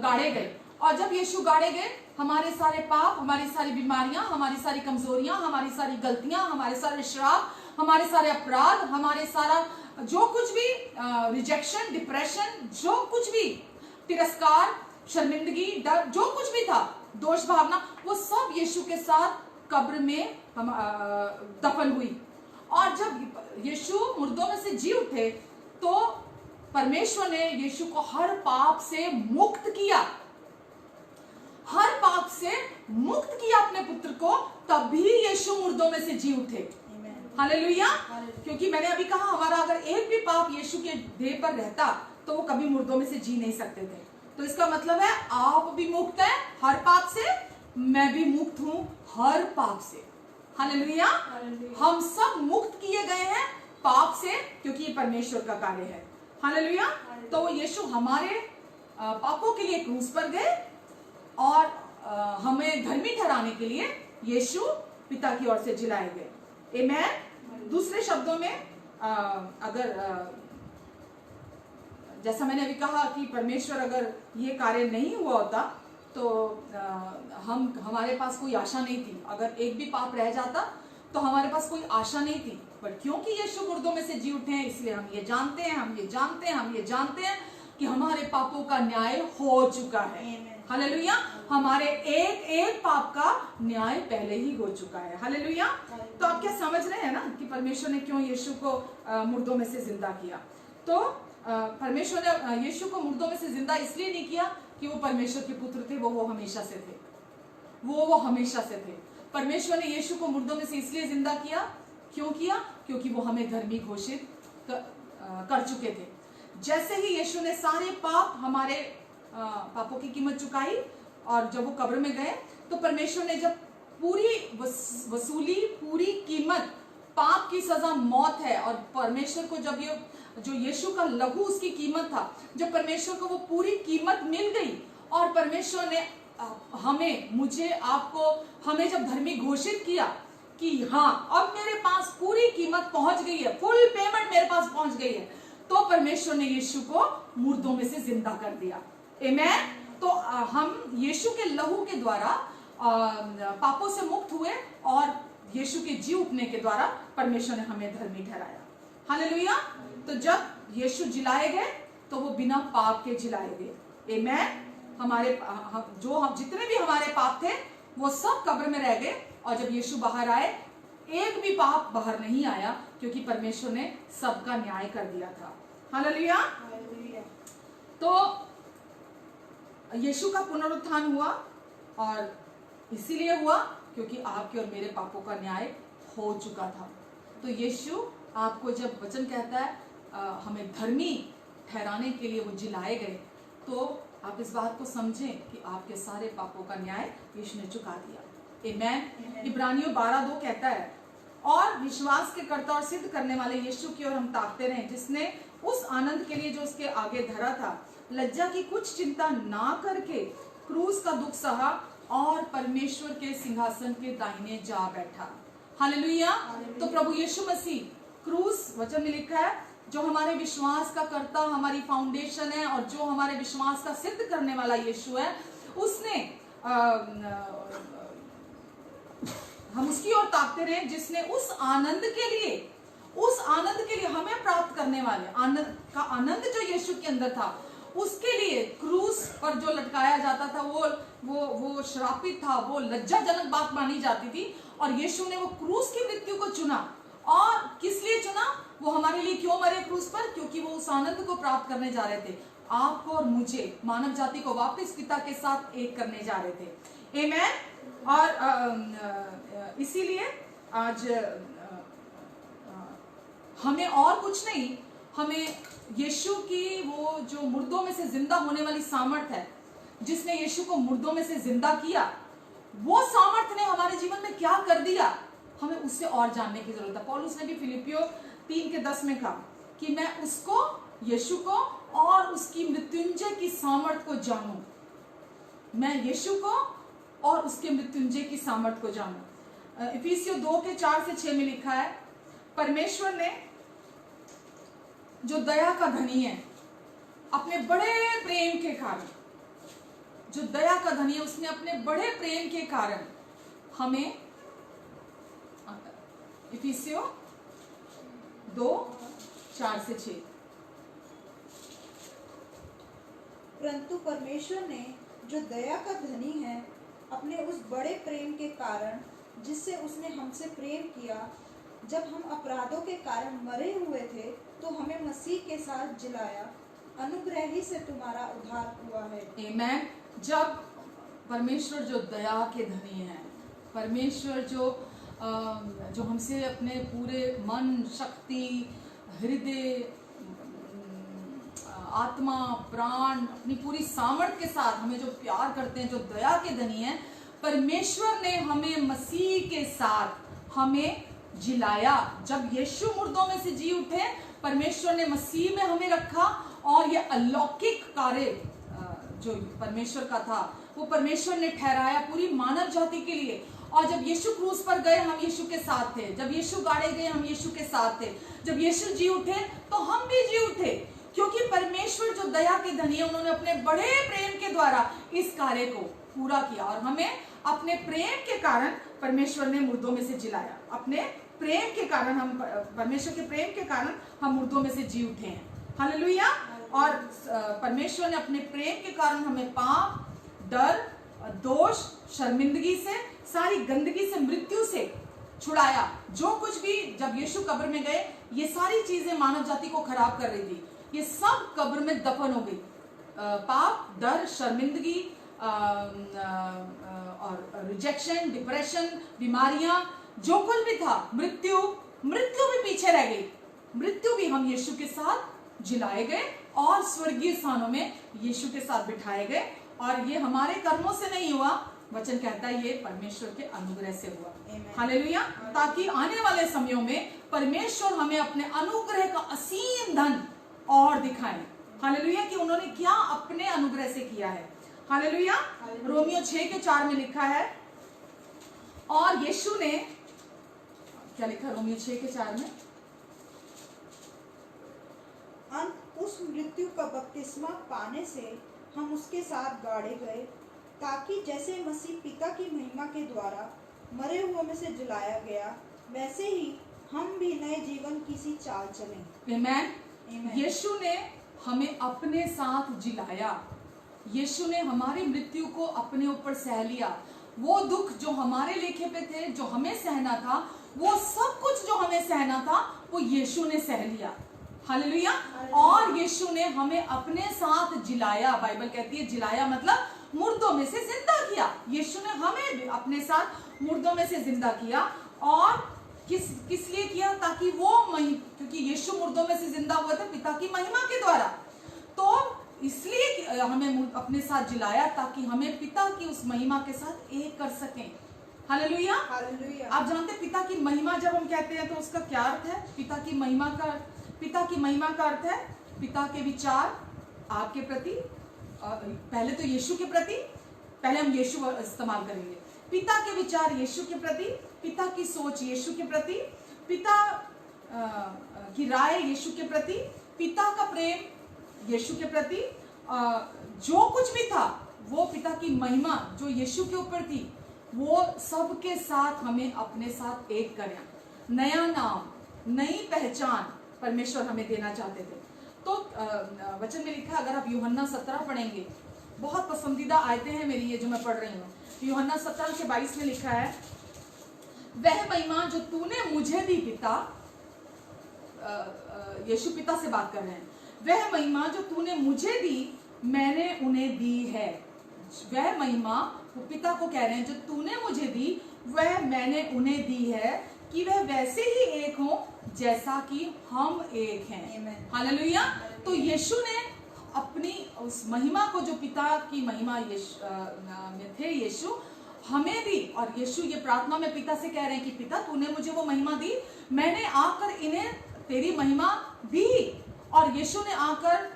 गाड़े गए, और जब यीशु गाड़े गए, हमारे सारे पाप, हमारी सारी बीमारियां, हमारी सारी कमजोरियां, हमारी सारी गलतियां, हमारे सारे श्राप, हमारे सारे अपराध, हमारे सारा जो कुछ भी रिजेक्शन, डिप्रेशन, जो कुछ भी, तिरस्कार, शर्मिंदगी, डर, जो कुछ भी था, दोष भावना, वो सब यीशु के साथ कब्र में दफन हुई। और जब यीशु मुर्दों में से जी उठे, तो परमेश्वर ने यीशु को हर पाप से मुक्त किया, हर पाप से मुक्त किया अपने पुत्र को, तभी यीशु मुर्दों में से जी उठे। हालेलुया। क्योंकि मैंने अभी कहा, हमारा अगर एक भी पाप यीशु के देह पर रहता तो वो कभी मुर्दों में से जी नहीं सकते थे। तो इसका मतलब है आप भी मुक्त हैं हर पाप से, मैं भी मुक्त हूं हर पाप से। हालेलुया। हम सब मुक्त किए गए हैं पाप से, क्योंकि ये परमेश्वर का कार्य है। हालेलुया। तो यीशु हमारे पापों के लिए क्रूस पर गए और हमें धर्मी ठहराने के लिए यीशु पिता की ओर से जिलाए गए। आमेन। दूसरे शब्दों में अगर जैसा मैंने अभी कहा कि परमेश्वर अगर ये कार्य नहीं हुआ होता तो हमारे पास कोई आशा नहीं थी। अगर एक भी पाप रह जाता तो हमारे पास कोई आशा नहीं थी। बट क्योंकि यीशु मुर्दों में से जी उठे हैं, इसलिए हम ये जानते हैं कि हमारे पापों का न्याय हो चुका है। हालेलुया। हमारे एक पाप का न्याय पहले ही हो चुका है। हालेलुया। तो आप क्या समझ रहे हैं ना कि परमेश्वर ने क्यों यीशु को मुर्दों में से जिंदा किया? तो परमेश्वर ने यीशु को मुर्दों में से जिंदा इसलिए नहीं किया कि वो परमेश्वर के पुत्र थे, वो हमेशा से थे, वो हमेशा से थे। परमेश्वर ने यीशु को मुर्दों में से इसलिए जिंदा किया क्यों किया? क्योंकि वो हमें धर्मी घोषित कर चुके थे। जैसे ही यीशु ने सारे हमारे पापों की कीमत चुकाई और जब वो कब्र में गए, तो परमेश्वर ने जब पूरी वसूली, पूरी कीमत, पाप की सजा मौत है, और परमेश्वर को जब ये जो यीशु का लहू उसकी कीमत था, जब परमेश्वर को वो पूरी कीमत मिल गई और परमेश्वर ने हमें, मुझे, आपको, हमें जब धर्मी घोषित किया कि हाँ अब मेरे पास पूरी कीमत पहुंच गई है, फुल पेमेंट मेरे पास पहुंच गई है, तो परमेश्वर ने यीशु को मुर्दों में से जिंदा कर दिया। आमेन। तो हम यीशु के लहू के द्वारा पापों से मुक्त हुए और यीशु के जी उठने के द्वारा परमेश्वर ने हमें धर्मी ठहराया। हालेलुया। तो जब यीशु जिलाए गए तो वो बिना पाप के जिलाए गए। आमेन। हमारे हम जितने भी हमारे पाप थे वो सब कब्र में रह गए, और जब यीशु बाहर आए एक भी पाप बाहर नहीं आया, क्योंकि परमेश्वर ने सबका न्याय कर दिया था। हालेलुया। तो यीशु का पुनरुत्थान हुआ, और इसीलिए हुआ क्योंकि आपके और मेरे पापों का न्याय हो चुका था। तो यीशु आपको जब वचन कहता है हमें धर्मी ठहराने के लिए वो जिलाए गए, तो आप इस बात को समझें कि आपके सारे पापों का न्याय यीशु ने चुका दिया। आमेन। इब्रानियों 12:2 कहता है, और विश्वास के कर्ता और सिद्ध करने वाले यीशु की ओर हम ताकते रहे, जिसने उस आनंद के लिए जो उसके आगे धरा था, लज्जा की कुछ चिंता ना करके क्रूस का दुख सहा और परमेश्वर के सिंहासन के दाहिने जा बैठा। हालेलुया। तो प्रभु यीशु मसीह क्रूस, वचन में लिखा है, जो हमारे विश्वास का कर्ता, हमारी फाउंडेशन है, और जो हमारे विश्वास का सिद्ध करने वाला यीशु है, उसने हम उसकी ओर ताकते रहे, जिसने उस आनंद के लिए हमें प्राप्त करने वाले आनंद जो यीशु के अंदर था, उसके लिए क्रूस पर जो लटकाया जाता था वो श्रापित था, वो लज्जाजनक बात मानी जाती थी, और यीशु ने वो क्रूस की मृत्यु को चुना। और किस लिए चुना? वो हमारे लिए क्यों मरे क्रूस पर? क्योंकि वो उस आनंद को प्राप्त करने जा रहे थे, आपको और मुझे, मानव जाति को वापस पिता के साथ एक करने जा रहे थे। आमेन। और इसीलिए आज हमें और कुछ नहीं, हमें यीशु की वो जो मुर्दों में से जिंदा होने वाली सामर्थ है, जिसने यीशु को मुर्दों में से जिंदा किया, वो सामर्थ ने हमारे जीवन में क्या कर दिया, हमें उससे और जानने की जरूरत है। पौलुस ने भी फिलिपियो 3:10 में कहा कि मैं उसको, यीशु को, और उसकी मृत्युंजय की सामर्थ को जानूं। मैं यीशु को और उसके मृत्युंजय की सामर्थ को जानूं। इफिसियों 2:4-6 में लिखा है, परमेश्वर ने जो दया का धनी है, अपने बड़े प्रेम के कारण, जो दया का धनी है, उसने अपने बड़े प्रेम के कारण हमें, इफिसियों 2:4-6, परंतु परमेश्वर ने जो दया का धनी है, अपने उस बड़े प्रेम के कारण, जिससे उसने हमसे प्रेम किया, जब हम अपराधों के कारण मरे हुए थे, तो हमें मसीह के साथ जिलाया। अनुग्रह ही से तुम्हारा उद्धार हुआ है। आमेन। जब परमेश्वर जो दया के धनी है, परमेश्वर जो हमसे अपने पूरे मन, शक्ति, हृदय, आत्मा, प्राण, अपनी पूरी सामर्थ के साथ हमें जो प्यार करते हैं, जो दया के धनी है, परमेश्वर ने हमें मसीह के साथ हमें जिलाया। जब यीशु मुर्दों में से जी उठे, परमेश्वर ने मसीह में हमें रखा, और ये अलौकिक कार्य जो परमेश्वर का था, वो परमेश्वर ने ठहराया पूरी मानव जाति के लिए। और जब यीशु क्रूस पर गए, हम यीशु के साथ थे। जब यीशु गाड़े गए, हम यीशु के साथ थे। जब यीशु जी उठे, तो हम भी जी उठे, क्योंकि परमेश्वर जो दया के धनी है, उन्होंने अपने बड़े प्रेम के द्वारा इस कार्य को पूरा किया, और हमें अपने प्रेम के कारण परमेश्वर ने मुर्दों में से जिलाया। अपने प्रेम के कारण, हम परमेश्वर के प्रेम के कारण हम मुर्दों में से जी उठे हैं। हालेलुया। और परमेश्वर ने अपने प्रेम के कारण हमें पाप, डर, दोष, शर्मिंदगी से, सारी गंदगी से, मृत्यु से छुड़ाया। जो कुछ भी जब यीशु कब्र में गए, ये सारी चीजें मानव जाति को खराब कर रही थी, ये सब कब्र में दफन हो गई। पाप, डर, शर्मिंदगी और रिजेक्शन, डिप्रेशन, बीमारियां, जो कुछ भी था, मृत्यु, मृत्यु भी पीछे रह गई, मृत्यु भी हम यीशु के साथ जिलाए गए और स्वर्गीय स्थानों में यीशु के साथ बिठाए गए। और ये हमारे कर्मों से नहीं हुआ, वचन कहता है ये परमेश्वर के अनुग्रह से हुआ। हालेलुया। ताकि आने वाले समयों में परमेश्वर हमें अपने अनुग्रह का असीम धन और दिखाए। हालेलुया कि उन्होंने क्या अपने अनुग्रह से किया है। हालेलुया। रोमियो 6:4 में लिखा है, और यीशु ने क्या लिखा रोमियो 6:4 में, अंत उस मृत्यु का बपतिस्मा पाने से हम उसके साथ गाड़े गए, ताकि जैसे मसीह पिता की महिमा के द्वारा मरे हुए में से जलाया गया, वैसे ही हम भी नए जीवन की सी चाल चलें। आमीन। यीशु ने हमें अपने साथ जिलाया, यीशु ने हमारी मृत्यु को अपने ऊपर सह लिया। वो दुख जो हमारे लेखे पे थे, जो हमें सहना था, वो सब कुछ जो हमें सहना था वो यीशु ने सह लिया। हालेलुया। और यीशु ने हमें अपने साथ जिलाया। बाइबल कहती है जिलाया मतलब मुर्दों में से जिंदा किया। यीशु ने हमें अपने साथ मुर्दों में से जिंदा किया। और किस लिए किया? ताकि वो क्योंकि यीशु मुर्दों में से जिंदा हुए थे पिता की महिमा के द्वारा, तो इसलिए हमें अपने साथ जिलाया ताकि हमें पिता की उस महिमा के साथ एक कर सकें। हालेलुया। आप जानते हैं पिता की महिमा जब हम कहते हैं तो उसका क्या अर्थ है? पिता की महिमा का अर्थ है पिता के विचार आपके प्रति, पहले तो यीशु के प्रति, पहले हम यीशु इस्तेमाल करेंगे। पिता के विचार यीशु के प्रति, पिता की सोच यीशु के प्रति, पिता की राय यीशु के प्रति, पिता का प्रेम यीशु के प्रति, जो कुछ भी था वो पिता की महिमा जो यीशु के ऊपर थी, वो सब के साथ हमें अपने साथ एक करें। नया नाम, नई पहचान परमेश्वर हमें देना चाहते थे। तो वचन में लिखा, अगर आप यूहन्ना 17 पढ़ेंगे, बहुत पसंदीदा आयतें हैं मेरी ये जो मैं पढ़ रही हूँ। यूहन्ना 17:22 में लिखा है, वह महिमा जो तूने मुझे दी पिता, यीशु पिता से बात कर रहे हैं, वह महिमा जो तूने मुझे दी मैंने उन्हें दी है। वह महिमा वो पिता को कह रहे हैं, जो तूने मुझे दी वह मैंने उन्हें दी है, कि वह वैसे ही एक हो जैसा कि हम एक हैं। हालेलुया। तो यीशु ने अपनी उस महिमा को, जो पिता की महिमा में थे यीशु, हमें दी। और यीशु ये प्रार्थना में पिता से कह रहे हैं कि पिता तूने मुझे वो महिमा दी, मैंने आकर इन्हें तेरी महिमा दी। और यीशु ने आकर,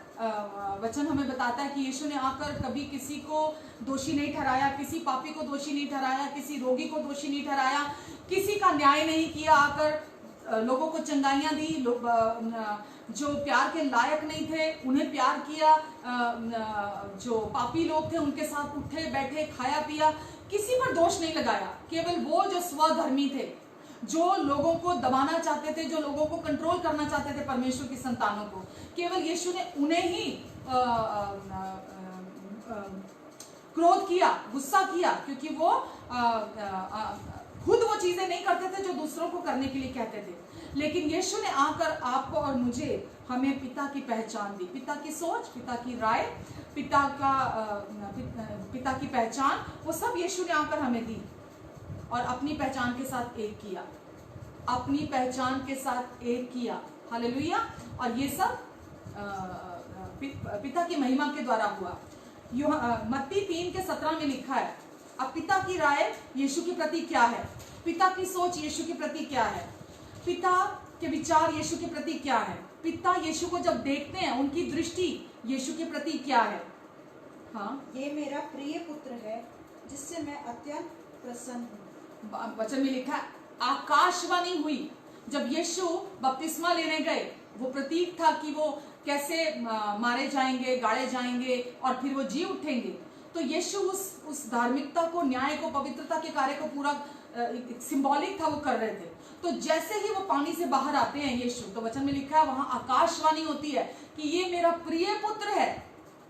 वचन हमें बताता है कि यीशु ने आकर कभी किसी को दोषी नहीं ठहराया, किसी पापी को दोषी नहीं ठहराया, किसी रोगी को दोषी नहीं ठहराया, किसी का न्याय नहीं किया, आकर लोगों को चंगाइयां दी, लोग जो प्यार के लायक नहीं थे उन्हें प्यार किया, जो पापी लोग थे उनके साथ उठे बैठे खाया पिया, किसी पर दोष नहीं लगाया। केवल वो जो स्वधर्मी थे, जो लोगों को दबाना चाहते थे, जो लोगों को कंट्रोल करना चाहते थे, परमेश्वर की संतानों को, केवल यीशु ने उन्हें ही क्रोध किया, गुस्सा किया, क्योंकि वो खुद वो चीजें नहीं करते थे जो दूसरों को करने के लिए कहते थे। लेकिन यीशु ने आकर आपको और मुझे, हमें पिता की पहचान दी, पिता की सोच, पिता की राय, पिता की पहचान, वो सब यीशु ने आकर हमें दी और अपनी पहचान के साथ एक किया, अपनी पहचान के साथ एक किया। हालेलुया। और ये सब पिता की महिमा के द्वारा हुआ। मत्ती 3:17 में लिखा है, अब पिता की राय यीशु के प्रति क्या है, पिता की सोच यीशु के प्रति क्या है, पिता के विचार यीशु के प्रति क्या है, पिता यीशु को जब देखते हैं उनकी दृष्टि यीशु के प्रति क्या है। हाँ, ये मेरा प्रिय पुत्र है जिससे मैं अत्यंत प्रसन्न हूँ। वचन में लिखा है, आकाशवाणी हुई जब यीशु बपतिस्मा लेने गए। वो प्रतीक था कि वो कैसे मारे जाएंगे, गाड़े जाएंगे और फिर वो जी उठेंगे। तो यीशु उस धार्मिकता को, न्याय को, पवित्रता के कार्य को पूरा सिंबॉलिक था, वो कर रहे थे। तो जैसे ही वो पानी से बाहर आते हैं यीशु, तो वचन में लिखा है वहां आकाशवाणी होती है कि ये मेरा प्रिय पुत्र है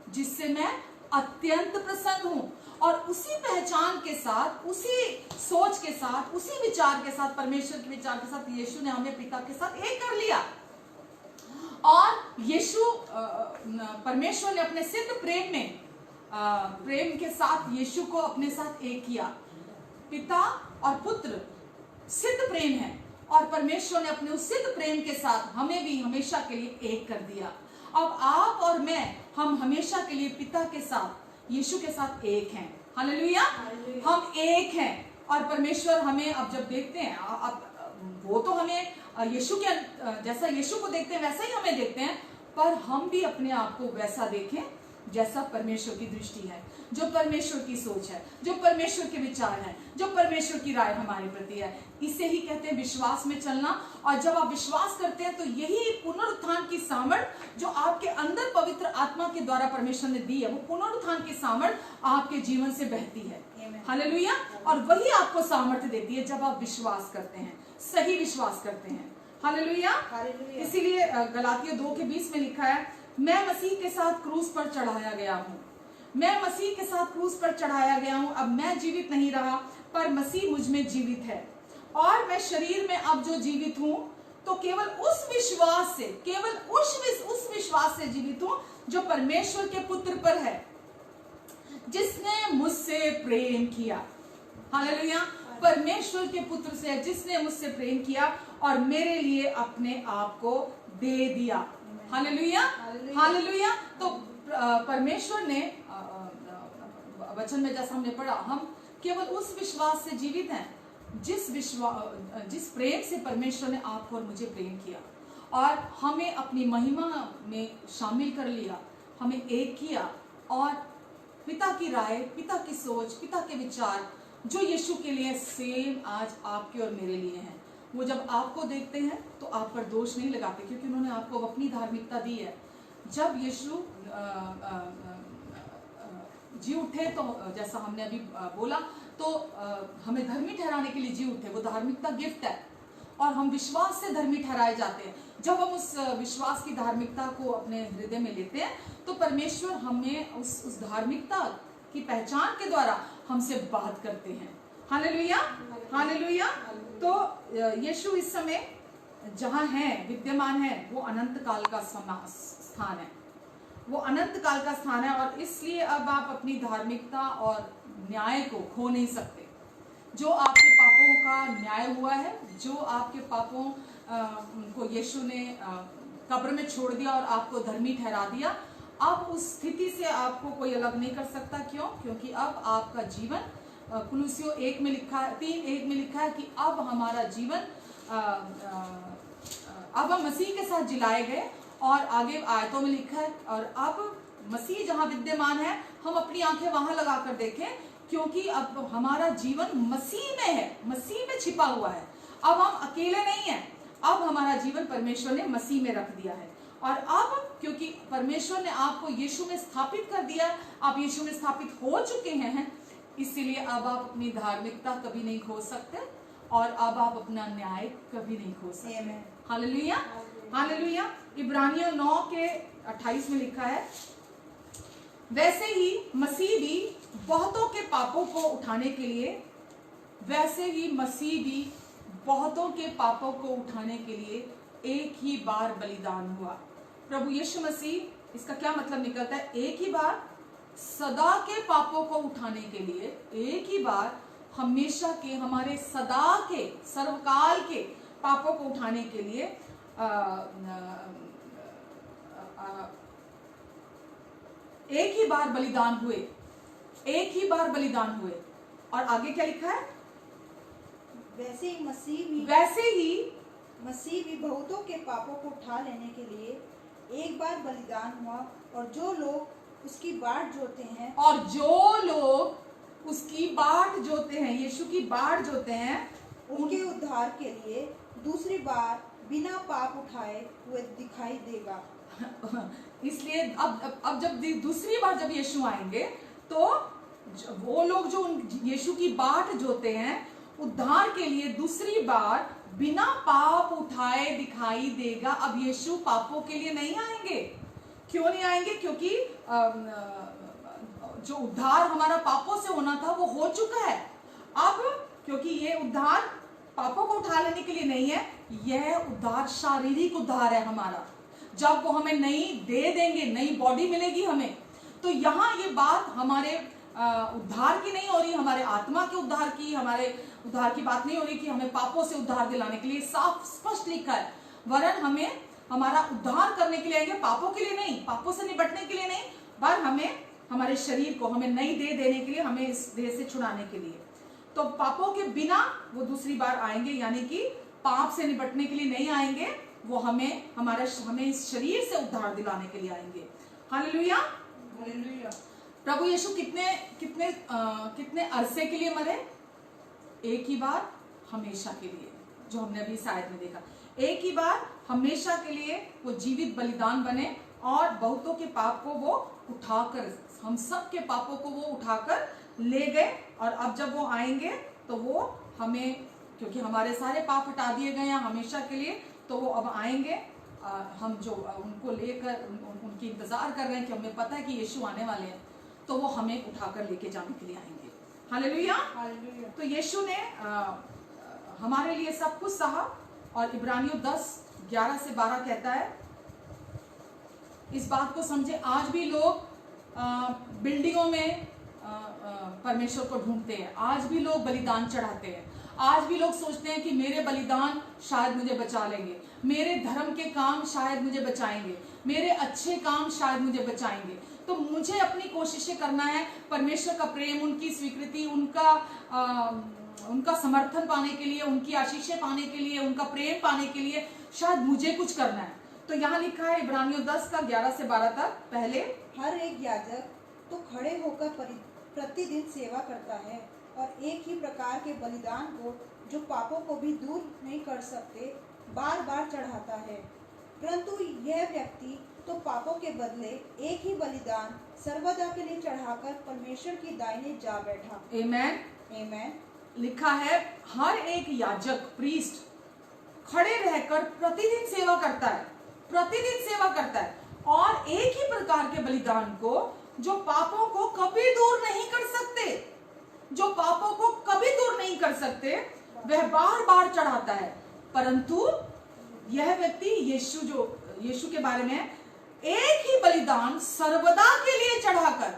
जिससे मैं अत्यंत प्रसन्न हूं। और उसी पहचान के साथ, उसी सोच के साथ, उसी विचार के साथ, परमेश्वर के विचार के साथ यीशु ने हमें पिता के साथ एक कर लिया। और यीशु, परमेश्वर ने अपने सिद्ध प्रेम में, प्रेम के साथ यीशु को अपने साथ एक किया। पिता और पुत्र सिद्ध प्रेम है और परमेश्वर ने अपने उस सिद्ध प्रेम के साथ हमें भी हमेशा के लिए एक कर दिया। अब आप और मैं, हम हमेशा के लिए पिता के साथ, यीशु के साथ एक हैं। हालेलुया, हम एक हैं। और परमेश्वर हमें अब जब देखते हैं, अब वो तो हमें यीशु के जैसा यीशु को देखते हैं वैसा ही हमें देखते हैं, पर हम भी अपने आप को वैसा देखें जैसा परमेश्वर की दृष्टि है, जो परमेश्वर की सोच है, जो परमेश्वर के विचार है, जो परमेश्वर की राय हमारे प्रति है। इसे ही कहते हैं विश्वास में चलना। और जब आप विश्वास करते हैं तो यही पुनरुत्थान की सामर्थ जो आपके अंदर पवित्र आत्मा के द्वारा परमेश्वर ने दी है, वो पुनरुत्थान की सामर्थ आपके जीवन से बहती है। हालेलुया। और वही आपको सामर्थ्य देती है जब आप विश्वास करते हैं, सही विश्वास करते हैं। हालेलुया। इसीलिए गलातियों 2:20 में लिखा है, मैं मसीह के साथ क्रूस पर चढ़ाया गया हूँ, मैं मसीह के साथ क्रूस पर चढ़ाया गया हूँ। अब मैं जीवित नहीं रहा, पर मसीह मुझ में जीवित है। और मैं शरीर में अब जो जीवित हूँ तो केवल उस विश्वास से, केवल उस विश्वास से जीवित हूँ जो परमेश्वर के पुत्र पर है, जिसने मुझसे प्रेम किया। हालेलुया। परमेश्वर के पुत्र से है जिसने मुझसे प्रेम किया और मेरे लिए अपने आप को दे दिया। Hallelujah, hallelujah. तो परमेश्वर ने वचन में जैसा हमने पढ़ा, हम केवल उस विश्वास से जीवित हैं जिस प्रेम से परमेश्वर ने आपको और मुझे प्रेम किया और हमें अपनी महिमा में शामिल कर लिया, हमें एक किया और पिता की राय, पिता की सोच, पिता के विचार जो यीशु के लिए सेम आज आपके और मेरे लिए हैं, वो जब आपको देखते हैं तो आप पर दोष नहीं लगाते, क्योंकि उन्होंने आपको अपनी धार्मिकता दी है। जब यीशु जी उठे तो जैसा हमने अभी बोला, तो हमें धर्मी ठहराने के लिए जी उठे, वो धार्मिकता गिफ्ट है और हम विश्वास से धर्मी ठहराए जाते हैं। जब हम उस विश्वास की धार्मिकता को अपने हृदय में लेते हैं तो परमेश्वर हमें उस धार्मिकता की पहचान के द्वारा हमसे बात करते हैं। Hallelujah, hallelujah. तो यीशु इस समय जहां है, विद्यमान है, वो अनंत काल का स्थान है, वो अनंत काल का स्थान है। और इसलिए अब आप अपनी धार्मिकता और न्याय को खो नहीं सकते। जो आपके पापों का न्याय हुआ है, जो आपके पापों को यीशु ने कब्र में छोड़ दिया और आपको धर्मी ठहरा दिया, अब उस स्थिति से आपको कोई अलग नहीं कर सकता। क्यों? क्योंकि अब आपका जीवन, कुलुस्सियों 1 में लिखा है, 3:1 में लिखा है कि अब हमारा जीवन, अब हम मसीह के साथ जिलाए गए। और आगे आयतों में लिखा है, और अब मसीह जहां विद्यमान है, हम अपनी आंखें वहां लगाकर देखें, क्योंकि अब हमारा जीवन मसीह में है, मसीह में छिपा हुआ है। अब हम अकेले नहीं हैं, अब हमारा जीवन परमेश्वर ने मसीह में रख दिया है। और अब क्योंकि परमेश्वर ने आपको यीशु में स्थापित कर दिया, आप यीशु में स्थापित हो चुके हैं, इसीलिए अब आप अपनी धार्मिकता कभी नहीं खो सकते और अब आप अपना न्याय कभी नहीं खो सकते। Hallelujah, hallelujah. इब्रानियों 9:28 में लिखा है, वैसे ही मसीह भी बहुतों के पापों को उठाने के लिए, वैसे ही मसीह भी बहुतों के पापों को उठाने के लिए एक ही बार बलिदान हुआ। प्रभु यीशु मसीह, इसका क्या मतलब निकलता है? एक ही बार सदा के पापों को उठाने के लिए, एक ही बार हमेशा के, हमारे सदा के, सर्वकाल के पापों को उठाने के लिए एक ही बार बलिदान हुए, एक ही बार बलिदान हुए। और आगे क्या लिखा है? वैसे ही मसीह भी बहुतों के पापों को उठा लेने के लिए एक बार बलिदान हुआ, और जो लोग उसकी बाट जोते हैं, और जो लोग उसकी बाट जोते हैं, यीशु की बाट जोते हैं, उनके उद्धार के लिए दूसरी बार बिना पाप उठाए हुए दिखाई देगा। इसलिए अब जब दूसरी बार जब यीशु आएंगे तो वो लोग जो यीशु की बाट जोते हैं, उद्धार के लिए दूसरी बार बिना पाप उठाए दिखाई देगा। अब यीशु पापों के लिए नहीं आएंगे। क्यों नहीं आएंगे? क्योंकि जो उद्धार हमारा पापों से होना था वो हो चुका है। अब क्योंकि ये उद्धार पापों को उठा लेने के लिए नहीं है, यह उद्धार शारीरिक उद्धार है हमारा। जब वो हमें नई दे देंगे, नई बॉडी मिलेगी हमें, तो यहाँ ये बात हमारे उद्धार की नहीं हो रही, हमारे आत्मा के उद्धार की, हमारे उद्धार की बात नहीं हो रही कि हमें पापों से उद्धार दिलाने के लिए साफ स्पष्ट लिखा है, वरन हमें हमारा उद्धार करने के लिए आएंगे, पापों के लिए नहीं, पापों से निपटने के लिए नहीं, पर हमें हमारे शरीर को हमें नई देह देने के लिए, हमें इस देह से छुड़ाने के लिए। तो पापों के बिना वो दूसरी बार आएंगे, यानी कि पाप से निपटने के लिए नहीं आएंगे, वो हमें इस शरीर से उद्धार दिलाने के लिए आएंगे। Hallelujah, hallelujah. प्रभु यीशु कितने अरसे के लिए मरे? एक ही बार हमेशा के लिए, जो हमने अभी शायद में देखा, एक ही बार हमेशा के लिए वो जीवित बलिदान बने और बहुतों के पाप को वो उठाकर, हम सब के पापों को वो उठाकर ले गए। और अब जब वो आएंगे तो वो हमें, क्योंकि हमारे सारे पाप हटा दिए गए हैं हमेशा के लिए, तो वो अब आएंगे। हम जो उनको लेकर उनकी इंतजार कर रहे हैं कि हमें पता है कि यीशु आने वाले हैं, तो वो हमें उठाकर लेके जाने के लिए आएंगे। Hallelujah, hallelujah. तो यीशु ने हमारे लिए सब कुछ सहा। और इब्रानियों 10:11 से 12 कहता है, इस बात को समझे, आज भी लोग बिल्डिंगों में परमेश्वर को ढूंढते हैं, आज भी लोग बलिदान चढ़ाते हैं, आज भी लोग सोचते हैं कि मेरे बलिदान शायद मुझे बचा लेंगे, मेरे धर्म के काम शायद मुझे बचाएंगे, मेरे अच्छे काम शायद मुझे बचाएंगे। तो मुझे अपनी कोशिशें करना है, परमेश्वर का प्रेम, उनकी स्वीकृति, उनका समर्थन पाने के लिए, उनकी आशीषें पाने के लिए, उनका प्रेम पाने के लिए शायद मुझे कुछ करना है। तो यहाँ लिखा है इब्रानियों 10:11 से 12 तक, पहले, हर एक याजक तो खड़े होकर प्रतिदिन सेवा करता है और एक ही प्रकार के बलिदान को, जो पापों को भी दूर नहीं कर सकते, बार बार चढ़ाता है। परंतु यह व्यक्ति तो पापों के बदले एक ही बलिदान सर्वदा के लिए चढ़ाकर परमेश्वर की दाहिने जा बैठा। आमेन, आमेन। लिखा है हर एक याजक, प्रीस्ट, खड़े रहकर प्रतिदिन सेवा करता है, प्रतिदिन सेवा करता है, और एक ही प्रकार के बलिदान को, जो पापों को कभी दूर नहीं कर सकते, जो पापों को कभी दूर नहीं कर सकते, वह बार बार चढ़ाता है। परंतु यह व्यक्ति, यीशु के बारे में, एक ही बलिदान सर्वदा के लिए चढ़ाकर,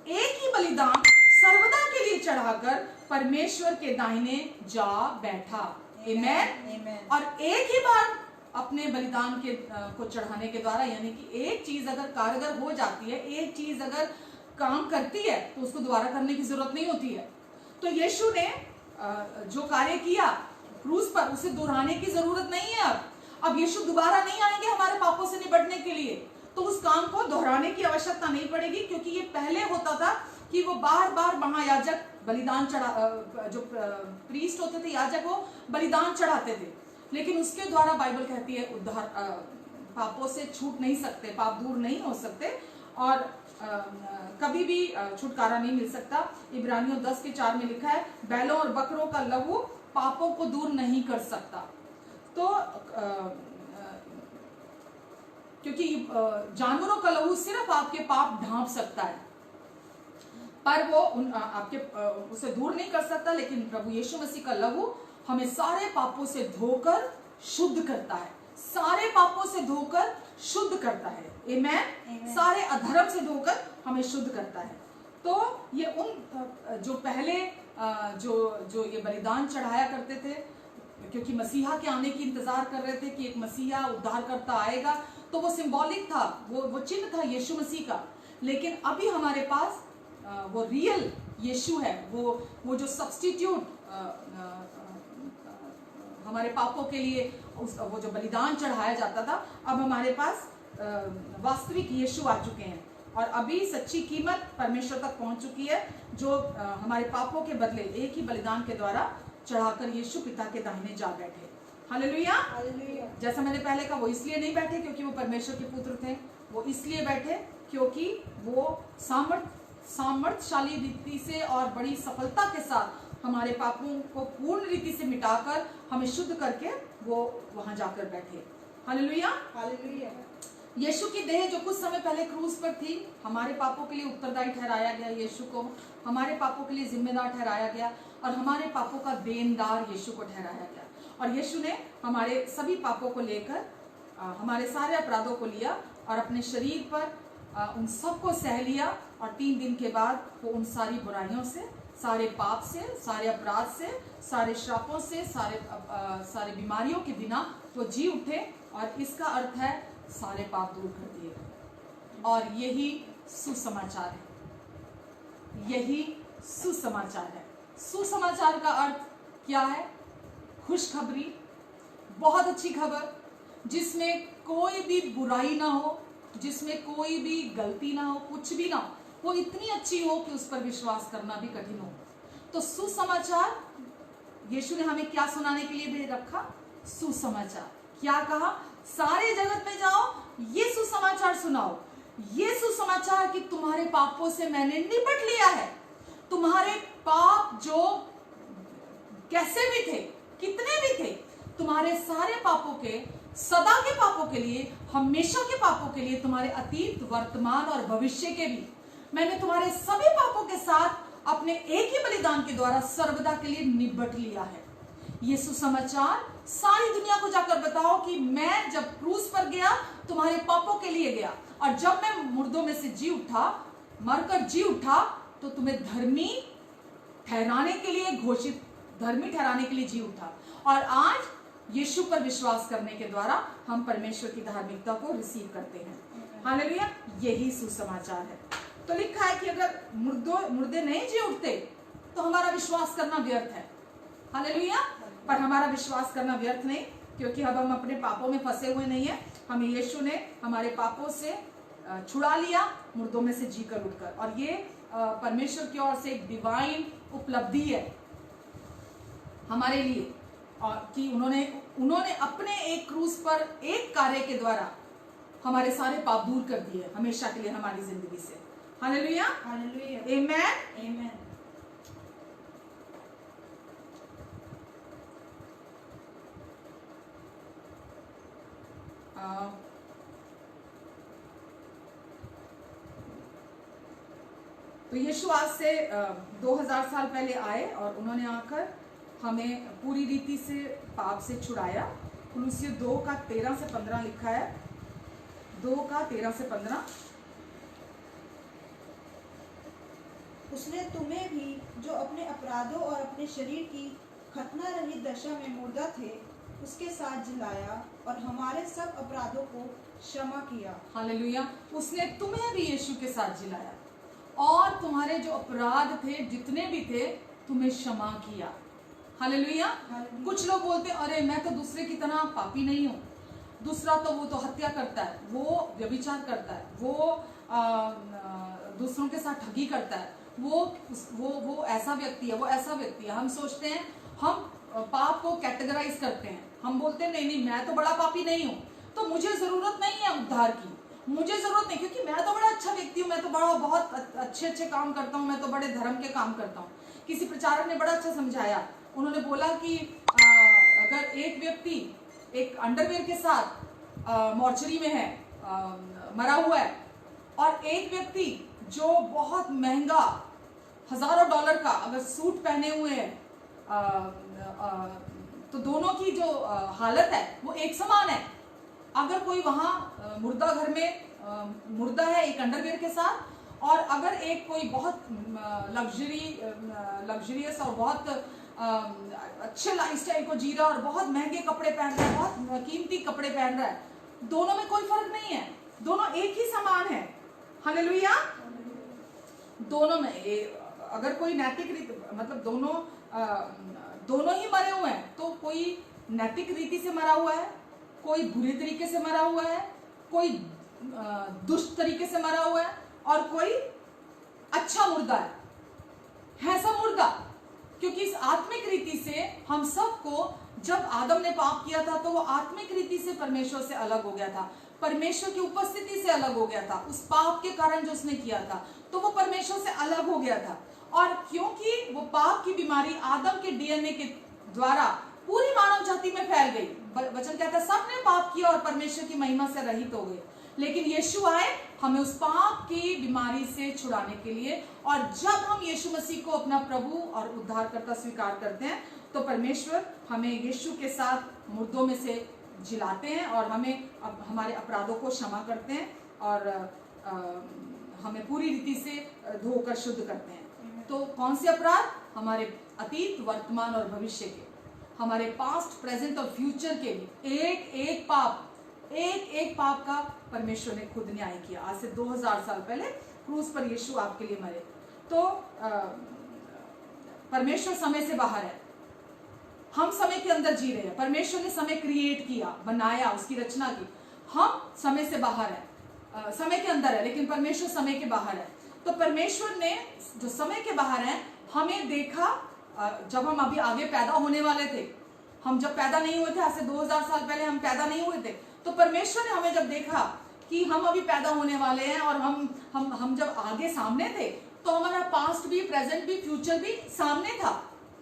एक ही बलिदान सर्वदा के लिए चढ़ाकर परमेश्वर के दाहिने जा बैठा। आमेन। और एक ही बार अपने बलिदान को चढ़ाने के द्वारा, यानी कि एक चीज अगर कारगर हो जाती है, एक चीज अगर काम करती है, तो उसको दोबारा करने की जरूरत नहीं होती है। तो यीशु ने जो कार्य किया क्रूस पर, उसे दोहराने की जरूरत नहीं है। अब यीशु दोबारा नहीं आएंगे हमारे पापों से निपटने के लिए, तो उस काम को दोहराने की आवश्यकता नहीं पड़ेगी, क्योंकि ये पहले होता था कि वो बार बार महायाजक बलिदान जो प्रीस्ट होते थे, याजक, वो बलिदान चढ़ाते थे, लेकिन उसके द्वारा बाइबल कहती है उद्धार, पापों से छूट नहीं सकते, पाप दूर नहीं हो सकते, और कभी भी छुटकारा नहीं मिल सकता। इब्रानियों 10:4 में लिखा है, बैलों और बकरों का लहू पापों को दूर नहीं कर सकता। तो क्योंकि जानवरों का लहू सिर्फ आपके पाप ढांप सकता है, पर वो आपके उसे दूर नहीं कर सकता, लेकिन प्रभु यीशु मसीह का लहू हमें सारे पापों से धोकर शुद्ध करता है, सारे पापों से धोकर शुद्ध करता है। आमेन। सारे अधर्म से धोकर हमें शुद्ध करता है। तो ये उन जो पहले जो ये बलिदान चढ़ाया करते थे, क्योंकि मसीहा के आने की इंतजार कर रहे थे कि एक मसीहा उद्धार करता आएगा, तो वो सिंबॉलिक था, वो चिन्ह था यीशु मसीह का। लेकिन अभी हमारे पास वो रियल यीशु है, वो जो सब्स्टिट्यूट हमारे पापों के लिए वो जो बलिदान चढ़ाया जाता था, अब हमारे पास वास्तविक यीशु आ चुके हैं, और अभी सच्ची कीमत परमेश्वर तक पहुंच चुकी है, जो हमारे पापों के बदले एक ही बलिदान के द्वारा चढ़ाकर यीशु पिता के दाहिने जा बैठे। हालेलुया। जैसा मैंने पहले कहा, वो इसलिए नहीं बैठे क्योंकि वो परमेश्वर के पुत्र थे, वो इसलिए बैठे क्योंकि वो सामर्थ्यशाली रीति से और बड़ी सफलता के साथ हमारे पापों को पूर्ण रीति से मिटाकर हमें शुद्ध करके वो वहां जाकर बैठे। हालेलुया। हालेलुया। यीशु की देह जो कुछ समय पहले क्रूस पर थी, हमारे पापों के लिए उत्तरदायी ठहराया गया, यीशु को हमारे पापों के लिए जिम्मेदार ठहराया गया, और हमारे पापों का देनदार यीशु को ठहराया गया। और यीशु ने हमारे सभी पापों को लेकर हमारे सारे अपराधों को लिया और अपने शरीर पर उन सबको सह लिया, और 3 दिन के बाद वो उन सारी बुराइयों से, सारे पाप से, सारे अपराध से, सारे श्रापों से, सारे बीमारियों के बिना वो जी उठे। और इसका अर्थ है सारे पाप दूर कर दिए। और यही सुसमाचार है, यही सुसमाचार है। सुसमाचार का अर्थ क्या है? खुशखबरी, बहुत अच्छी खबर, जिसमें कोई भी बुराई ना हो, जिसमें कोई भी गलती ना हो, कुछ भी ना हो, वो इतनी अच्छी हो कि उस पर विश्वास करना भी कठिन हो। तो सुसमाचार, यीशु ने हमें क्या सुनाने के लिए भेज रखा? सुसमाचार। क्या कहा? सारे जगत में जाओ, ये सुसमाचार सुनाओ, ये सुसमाचार कि तुम्हारे पापों से मैंने निपट लिया है। तुम्हारे पाप जो कैसे भी थे, कितने भी थे, तुम्हारे सारे पापों के, सदा के पापों के लिए, हमेशा के पापों के लिए, तुम्हारे अतीत, वर्तमान और भविष्य के भी, मैंने तुम्हारे सभी पापों के साथ अपने एक ही बलिदान के द्वारा सर्वदा के लिए निपट लिया है। ये सुसमाचार सारी दुनिया को जाकर बताओ कि मैं जब क्रूस पर गया तुम्हारे पापों के लिए गया, और जब मैं मुर्दों में से जी उठा, मरकर जी उठा, तो तुम्हें धर्मी ठहराने के लिए, घोषित धर्मी ठहराने के लिए जी उठा। और आज यीशु पर विश्वास करने के द्वारा हम परमेश्वर की धार्मिकता को रिसीव करते हैं। हालेलुया, यही सुसमाचार है। तो लिखा है कि अगर मुर्दे नहीं जी उठते तो हमारा विश्वास करना व्यर्थ है। हालेलुया, पर हमारा विश्वास करना व्यर्थ नहीं, क्योंकि अब हम अपने पापों में फंसे हुए नहीं है। हमें यीशु ने हमारे पापों से छुड़ा लिया, मुर्दों में से जीकर उठकर। और ये परमेश्वर की ओर से एक डिवाइन उपलब्धि है हमारे लिए, और कि उन्होंने अपने एक क्रूस पर एक कार्य के द्वारा हमारे सारे पाप दूर कर दिए हमेशा के लिए हमारी जिंदगी से। हालेलुया, हालेलुया, आमेन, आमेन। तो यीशु आज से 2000 साल पहले आए और उन्होंने आकर हमें पूरी रीति से पाप से छुड़ाया। कुलुस्सियों 2 का 13 से 15 लिखा है, 2 का 13 से 15। उसने तुम्हें भी, जो अपने अपराधों और अपने शरीर की खतना रहित दशा में मुर्दा थे, उसके साथ जिलाया और हमारे सब अपराधों को क्षमा किया। हालेलुया, उसने तुम्हें भी यीशु के साथ जिलाया और तुम्हारे जो अपराध थे, जितने भी थे, तुम्हें क्षमा किया। हालेलुया। कुछ लोग बोलते हैं अरे मैं तो दूसरे की तरह पापी नहीं हूँ। दूसरा तो वो तो हत्या करता है, वो व्यभिचार करता है, वो दूसरों के साथ ठगी करता है, वो ऐसा व्यक्ति है, वो ऐसा व्यक्ति है। हम सोचते हैं, हम पाप को कैटेगराइज करते हैं। हम बोलते हैं नहीं मैं तो बड़ा पापी नहीं हूँ, तो मुझे जरूरत नहीं है उद्धार की, मुझे जरूरत नहीं, क्योंकि मैं तो बड़ा अच्छा व्यक्ति हूँ, मैं तो बहुत अच्छे काम करता हूँ, मैं तो बड़े धर्म के काम करता हूँ। किसी प्रचारक ने बड़ा अच्छा समझाया। उन्होंने बोला कि अगर एक व्यक्ति एक अंडरवेयर के साथ मॉर्चरी में है, मरा हुआ है, और एक व्यक्ति जो बहुत महंगा हजारों डॉलर का अगर सूट पहने हुए है, तो दोनों की जो हालत है वो एक समान है। अगर कोई वहां मुर्दा घर में मुर्दा है एक अंडरवेयर के साथ, और अगर एक कोई बहुत लग्जरियस और बहुत अच्छे लाइफस्टाइल को जी रहा है और बहुत महंगे कपड़े पहन रहा है, बहुत कीमती कपड़े पहन रहा है, दोनों में कोई फर्क नहीं है, दोनों एक ही समान है। हालेलुया। दोनों में अगर कोई नैतिक रीति, मतलब दोनों ही मरे हुए हैं, तो कोई नैतिक रीति से मरा हुआ है, कोई बुरे तरीके से मरा हुआ है, कोई दुष्ट तरीके से मरा हुआ है, और कोई अच्छा मुर्दा है ऐसा मुर्दा। क्योंकि इस आत्मिक रीति से हम सबको, जब आदम ने पाप किया था तो वो आत्मिक रीति से परमेश्वर से अलग हो गया था, परमेश्वर की उपस्थिति से अलग हो गया था। उस पाप के कारण जो उसने किया था, तो वो परमेश्वर से अलग हो गया था। और क्योंकि वो पाप की बीमारी आदम के डीएनए के द्वारा पूरी मानव जाति में फैल गई, वचन कहता है सबने पाप किया और परमेश्वर की महिमा से रहित हो गए। लेकिन यीशु आए हमें उस पाप की बीमारी से छुड़ाने के लिए, और जब हम यीशु मसीह को अपना प्रभु और उद्धारकर्ता स्वीकार करते हैं, तो परमेश्वर हमें यीशु के साथ मुर्दों में से जिलाते हैं और हमें हमारे अपराधों को क्षमा करते हैं, और हमें पूरी रीति से धोकर शुद्ध करते हैं। तो कौन से अपराध? हमारे अतीत, वर्तमान और भविष्य के, हमारे पास्ट, प्रेजेंट और फ्यूचर के भी एक एक पाप का परमेश्वर ने खुद न्याय किया। आज से 2000 साल पहले क्रूस पर यीशु आपके लिए मरे। तो परमेश्वर समय से बाहर है, हम समय के अंदर जी रहे हैं। परमेश्वर ने समय क्रिएट किया, बनाया, उसकी रचना की। हम समय से बाहर है, समय के अंदर है, लेकिन परमेश्वर समय के बाहर है। तो परमेश्वर ने जो समय के बाहर है हमें देखा जब हम अभी आगे पैदा होने वाले थे। हम जब पैदा नहीं हुए थे, आज से 2000 साल पहले हम पैदा नहीं हुए थे, तो परमेश्वर ने हमें जब देखा कि हम अभी पैदा होने वाले हैं और हम जब आगे सामने थे, तो हमारा पास्ट भी, प्रेजेंट भी, फ्यूचर भी सामने था,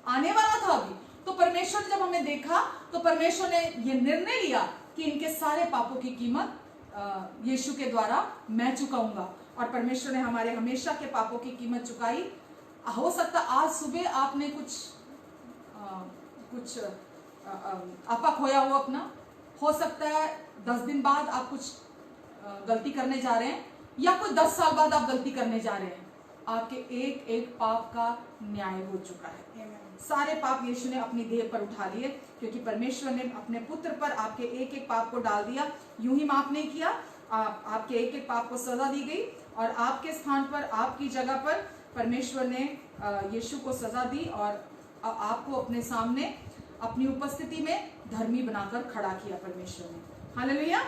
आने वाला था अभी। तो परमेश्वर ने जब हमें देखा तो परमेश्वर ने यह निर्णय लिया कि इनके सारे पापों की कीमत यीशु के द्वारा मैं चुकाऊंगा। और परमेश्वर ने हमारे हमेशा के पापों की कीमत चुकाई। हो सकता आज सुबह आपने कुछ आपा खोया हो अपना, हो सकता है 10 दिन बाद आप कुछ गलती करने जा रहे हैं, या कोई 10 साल बाद आप गलती करने जा रहे हैं। आपके एक एक पाप का न्याय हो चुका है। सारे पाप यीशु ने अपनी देह पर उठा लिए, क्योंकि परमेश्वर ने अपने पुत्र पर आपके एक एक पाप को डाल दिया। यूं ही माफ नहीं किया, आपके एक एक पाप को सजा दी गई, और आपके स्थान पर, आपकी जगह पर परमेश्वर ने यीशु को सजा दी और आपको अपने सामने, अपनी उपस्थिति में धर्मी बनाकर खड़ा किया परमेश्वर ने। हालेलुया।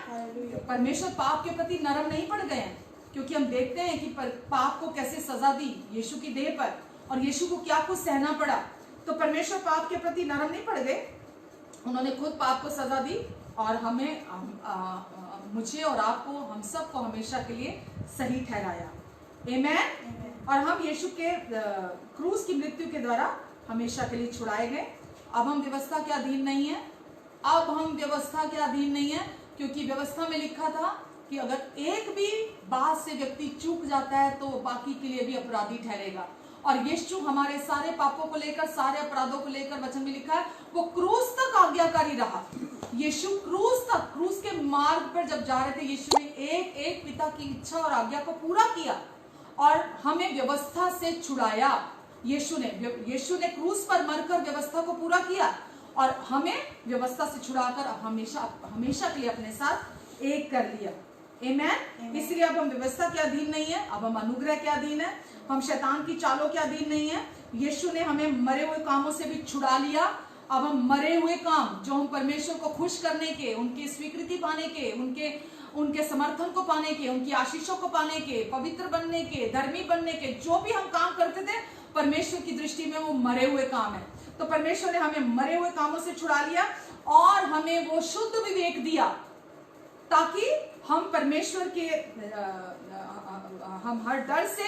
परमेश्वर पाप के प्रति नरम नहीं पड़ गए हैं, क्योंकि हम देखते हैं कि पाप को कैसे सजा दी यीशु की देह पर, और यीशु को क्या कुछ सहना पड़ा। तो परमेश्वर पाप के प्रति नरम नहीं पड़ गए, उन्होंने खुद पाप को सजा दी और हमें, मुझे और आपको, हम सबको हमेशा के लिए सही ठहराया। आमेन। और हम यीशु के क्रूस की मृत्यु के द्वारा हमेशा के लिए छुड़ाए गए। अब हम व्यवस्था के अधीन नहीं है, अब हम व्यवस्था के अधीन नहीं है, क्योंकि व्यवस्था में लिखा था कि अगर एक भी बात से व्यक्ति चूक जाता है तो बाकी के लिए भी अपराधी ठहरेगा। और यीशु हमारे सारे पापों को लेकर, सारे अपराधों को लेकर, वचन में लिखा है, वो क्रूस तक आज्ञाकारी रहा। यीशु क्रूस तक, क्रूस के मार्ग पर जब जा रहे थे, यीशु ने एक एक पिता की इच्छा और आज्ञा को पूरा किया और हमें व्यवस्था से छुड़ाया। यीशु ने क्रूस पर मरकर व्यवस्था को पूरा किया और हमें व्यवस्था से छुड़ाकर अब हमेशा के लिए अपने साथ एक कर लिया। आमेन। इसलिए अब हम व्यवस्था के अधीन नहीं है, अब हम अनुग्रह के अधीन है, हम शैतान की चालों के अधीन नहीं है। यीशु ने हमें मरे हुए कामों से भी छुड़ा लिया। अब हम मरे हुए काम, जो हम परमेश्वर को खुश करने के, उनकी स्वीकृति पाने के, उनके समर्थन को पाने के, उनकी आशीषों को पाने के, पवित्र बनने के, धर्मी बनने के, जो भी हम काम करते थे, परमेश्वर की दृष्टि में वो मरे हुए काम है। तो परमेश्वर ने हमें मरे हुए कामों से छुड़ा लिया और हमें वो शुद्ध विवेक दिया, ताकि हम परमेश्वर के, हम हर डर से,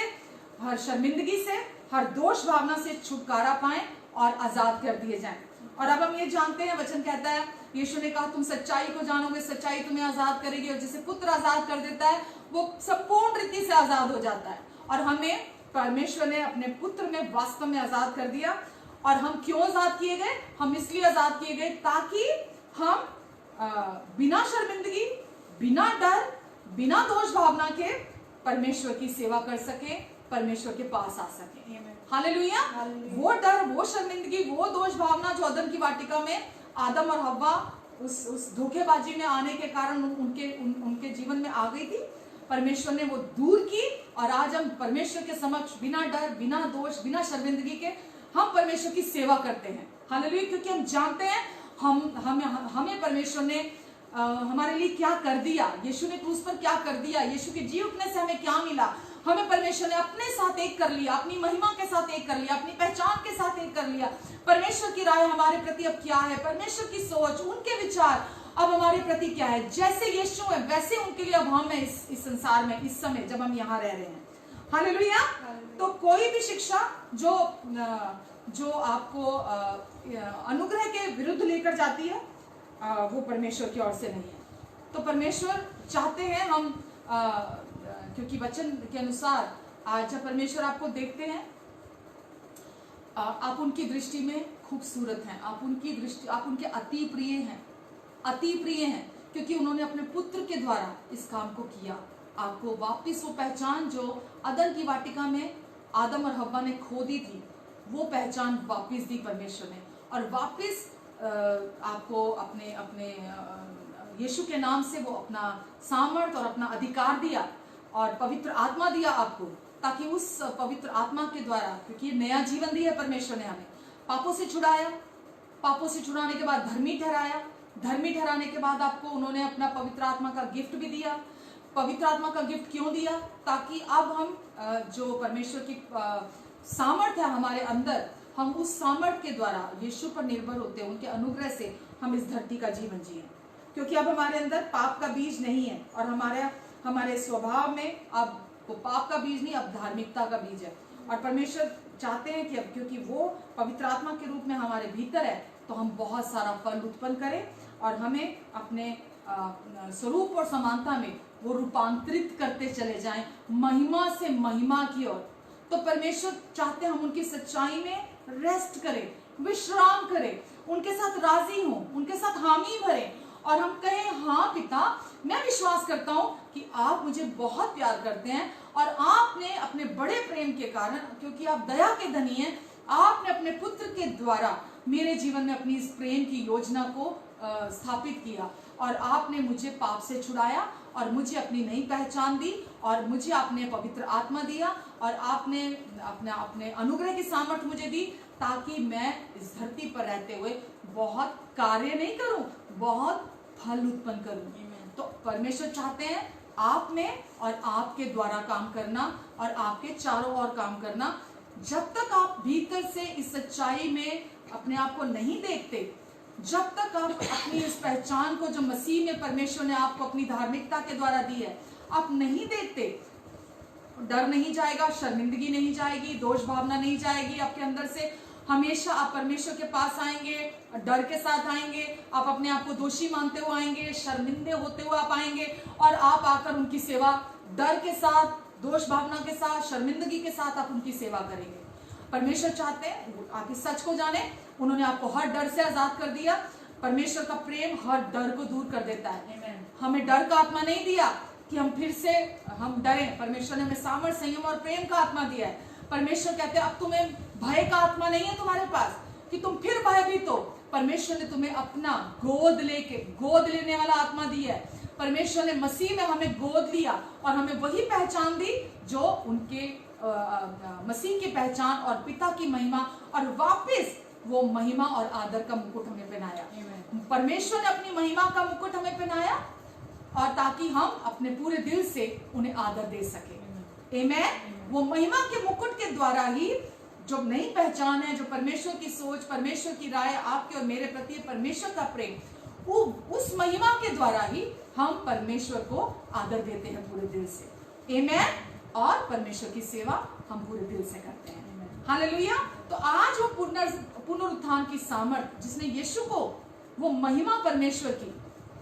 हर शर्मिंदगी से, हर दोष भावना से छुटकारा पाएं और आजाद कर दिए जाएं। और अब हम ये जानते हैं, वचन कहता है, यीशु ने कहा, तुम सच्चाई को जानोगे, सच्चाई तुम्हें आजाद करेगी, और जिसे पुत्र आजाद कर देता है वो संपूर्ण रीति से आजाद हो जाता है। और हमें परमेश्वर ने अपने पुत्र में वास्तव में आजाद कर दिया। और हम क्यों आजाद किए गए? हम इसलिए आजाद किए गए ताकि हम बिना शर्मिंदगी, बिना डर, बिना दोष भावना के परमेश्वर की सेवा कर सके, परमेश्वर के पास आ सके। हालेलुया। वो डर, वो शर्मिंदगी, वो दोष भावना जो अदन की वाटिका में आदम और हव्वा उस धोखेबाजी में आने के कारण उनके जीवन में आ गई थी, परमेश्वर ने वो दूर की। और आज हम परमेश्वर के समक्ष बिना डर, बिना दोष, बिना शर्मिंदगी के हम परमेश्वर की सेवा करते हैं। हालेलुया। क्योंकि हम जानते हैं हमें परमेश्वर ने हमारे लिए क्या कर दिया, यीशु ने क्रूस पर क्या कर दिया, यीशु के जी उठने से हमें क्या मिला। हमें परमेश्वर ने अपने साथ एक कर लिया, अपनी महिमा के साथ एक कर लिया, अपनी पहचान के साथ एक कर लिया। परमेश्वर की राय हमारे प्रति अब क्या है, परमेश्वर की सोच, उनके विचार अब हमारे प्रति क्या है। जैसे यीशु है वैसे उनके लिए अब हम हैं इस संसार में, इस समय जब हम यहाँ रह रहे हैं। हालेलुया। तो कोई भी शिक्षा जो आपको अनुग्रह के विरुद्ध लेकर जाती है, वो परमेश्वर की ओर से नहीं है। तो परमेश्वर चाहते हैं हम, क्योंकि वचन के अनुसार आज जब परमेश्वर आपको देखते हैं, आप उनकी दृष्टि में खूबसूरत हैं, आप उनके अति प्रिय हैं, क्योंकि उन्होंने अपने पुत्र के द्वारा इस काम को किया। आपको वापस वो पहचान जो अदन की वाटिका में आदम और हव्वा ने खो दी थी, वो पहचान वापस दी परमेश्वर ने, और वापस आपको अपने अपने यीशु के नाम से वो अपना सामर्थ और अपना अधिकार दिया और पवित्र आत्मा दिया आपको, ताकि उस पवित्र आत्मा के द्वारा, क्योंकि नया जीवन दिया परमेश्वर ने हमें, पापों से छुड़ाया, पापों से छुड़ाने के बाद धर्मी ठहराया, धर्मी ठहराने के बाद आपको उन्होंने अपना पवित्र आत्मा का गिफ्ट भी दिया। पवित्र आत्मा का गिफ्ट क्यों दिया? ताकि अब हम जो परमेश्वर की सामर्थ्य है हमारे अंदर, हम उस सामर्थ्य के द्वारा यीशु पर निर्भर होते हैं, उनके अनुग्रह से हम इस धरती का जीवन जिए, क्योंकि अब हमारे अंदर पाप का बीज नहीं है, और हमारे स्वभाव में अब वो पाप का बीज नहीं, अब धार्मिकता का बीज है। और परमेश्वर चाहते हैं कि अब क्योंकि वो पवित्र आत्मा के रूप में हमारे भीतर है, तो हम बहुत सारा फल उत्पन्न करें और हमें अपने स्वरूप और समानता में वो रूपांतरित करते चले जाएं, महिमा से महिमा की ओर। तो परमेश्वर चाहते हैं हम उनकी सच्चाई में रेस्ट करें, विश्राम करें, उनके साथ राजी हों, उनके साथ हामी भरें, और हम कहें, हाँ पिता, मैं विश्वास करता हूं कि आप मुझे बहुत प्यार करते हैं, और आपने अपने बड़े प्रेम के कारण, क्योंकि आप दया के धनी हैं, आपने अपने पुत्र के द्वारा मेरे जीवन में अपनी इस प्रेम की योजना को स्थापित किया, और आपने मुझे पाप से छुड़ाया, और मुझे अपनी नई पहचान दी, और मुझे आपने पवित्र आत्मा दिया, और आपने अपने अनुग्रह की सामर्थ्य मुझे दी, ताकि मैं इस धरती पर रहते हुए बहुत कार्य नहीं करूं, बहुत फल उत्पन्न करूं। तो परमेश्वर चाहते हैं आप में और आपके द्वारा काम करना, और आपके चारों ओर काम करना। जब तक आप भीतर से इस सच्चाई में अपने आप को नहीं देखते, जब तक आप अपनी इस पहचान को जो मसीह में परमेश्वर ने आपको अपनी धार्मिकता के द्वारा दी है, आप नहीं देखते, डर नहीं जाएगा, शर्मिंदगी नहीं जाएगी, दोष भावना नहीं जाएगी आपके अंदर से। हमेशा आप परमेश्वर के पास आएंगे, डर के साथ आएंगे, आप अपने आप को दोषी मानते हुए आएंगे, शर्मिंदे होते हुए आप आएंगे, और आप आकर उनकी सेवा डर के साथ, दोष भावना के साथ, शर्मिंदगी के साथ आप उनकी सेवा करेंगे। परमेश्वर चाहते हैं आप इस सच को जाने, उन्होंने आपको हर डर से आजाद कर दिया। परमेश्वर का प्रेम हर डर को दूर कर देता है। हमें डर का आत्मा नहीं दिया कि हम फिर से हम डरें, परमेश्वर ने हमें सामर्थ, संयम और प्रेम का आत्मा दिया है। परमेश्वर कहते हैं अब तुम्हें भय का आत्मा नहीं है तुम्हारे पास कि तुम फिर भयभीत हो। परमेश्वर ने तुम्हें अपना गोद लेने वाला आत्मा दिया है। परमेश्वर ने मसीह में हमें गोद लिया और हमें वही पहचान दी जो उनके मसीह की पहचान और पिता की महिमा, और वापस वो महिमा और आदर का मुकुट हमें पहनाया। परमेश्वर ने अपनी महिमा का मुकुट हमें पहनाया, और ताकि हम अपने पूरे दिल से उन्हें आदर दे सके। आमीन। वो महिमा के मुकुट के द्वारा ही जो नई पहचान है, जो परमेश्वर की सोच, परमेश्वर की राय आपके और मेरे प्रति, परमेश्वर का प्रेम, उस महिमा के द्वारा ही हम परमेश्वर को आदर देते हैं पूरे दिल से। आमीन। और परमेश्वर की सेवा हम पूरे दिल से करते हैं। हालेलुया। तो आज वो पुनरुत्थान की सामर्थ, जिसने यीशु को, वो महिमा परमेश्वर की,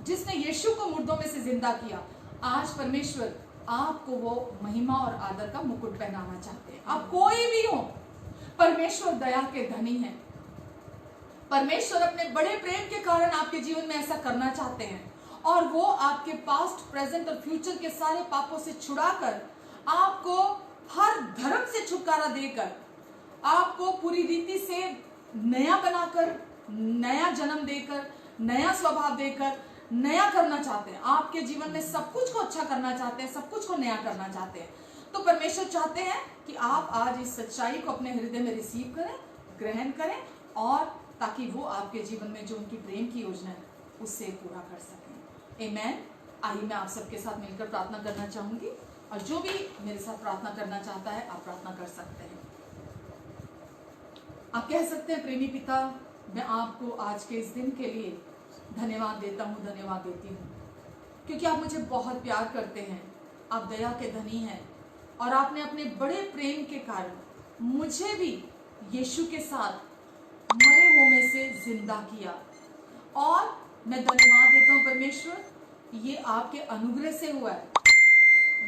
जिसने यीशु को मुर्दों में से जिंदा किया, आज परमेश्वर आपको वो महिमा और आदर का मुकुट पहनाना चाहते हैं। आप कोई भी हो, परमेश्वर दया के धनी है। परमेश्वर अपने बड़े प्रेम के कारण आपके जीवन में ऐसा करना चाहते हैं, और वो आपके पास्ट, प्रेजेंट और फ्यूचर के सारे पापों से छुड़ाकर, आपको हर धर्म से छुटकारा देकर, आपको पूरी रीति से नया बनाकर, नया जन्म देकर, नया स्वभाव देकर नया करना चाहते हैं। आपके जीवन में सब कुछ को अच्छा करना चाहते हैं, सब कुछ को नया करना चाहते हैं। तो परमेश्वर चाहते हैं कि आप आज इस सच्चाई को अपने हृदय में रिसीव करें, ग्रहण करें, और ताकि वो आपके जीवन में जो उनकी प्रेम की योजना है उससे पूरा कर सकें। आमीन। आइए मैं आप सबके साथ मिलकर प्रार्थना करना चाहूंगी, और जो भी मेरे साथ प्रार्थना करना चाहता है आप प्रार्थना कर सकते हैं। आप कह सकते हैं, प्रेमी पिता, मैं आपको आज के इस दिन के लिए धन्यवाद देता हूँ, धन्यवाद देती हूँ, क्योंकि आप मुझे बहुत प्यार करते हैं, आप दया के धनी हैं, और आपने अपने बड़े प्रेम के कारण मुझे भी यीशु के साथ मरे हुए में से जिंदा किया। और मैं धन्यवाद देता हूँ परमेश्वर, ये आपके अनुग्रह से हुआ है,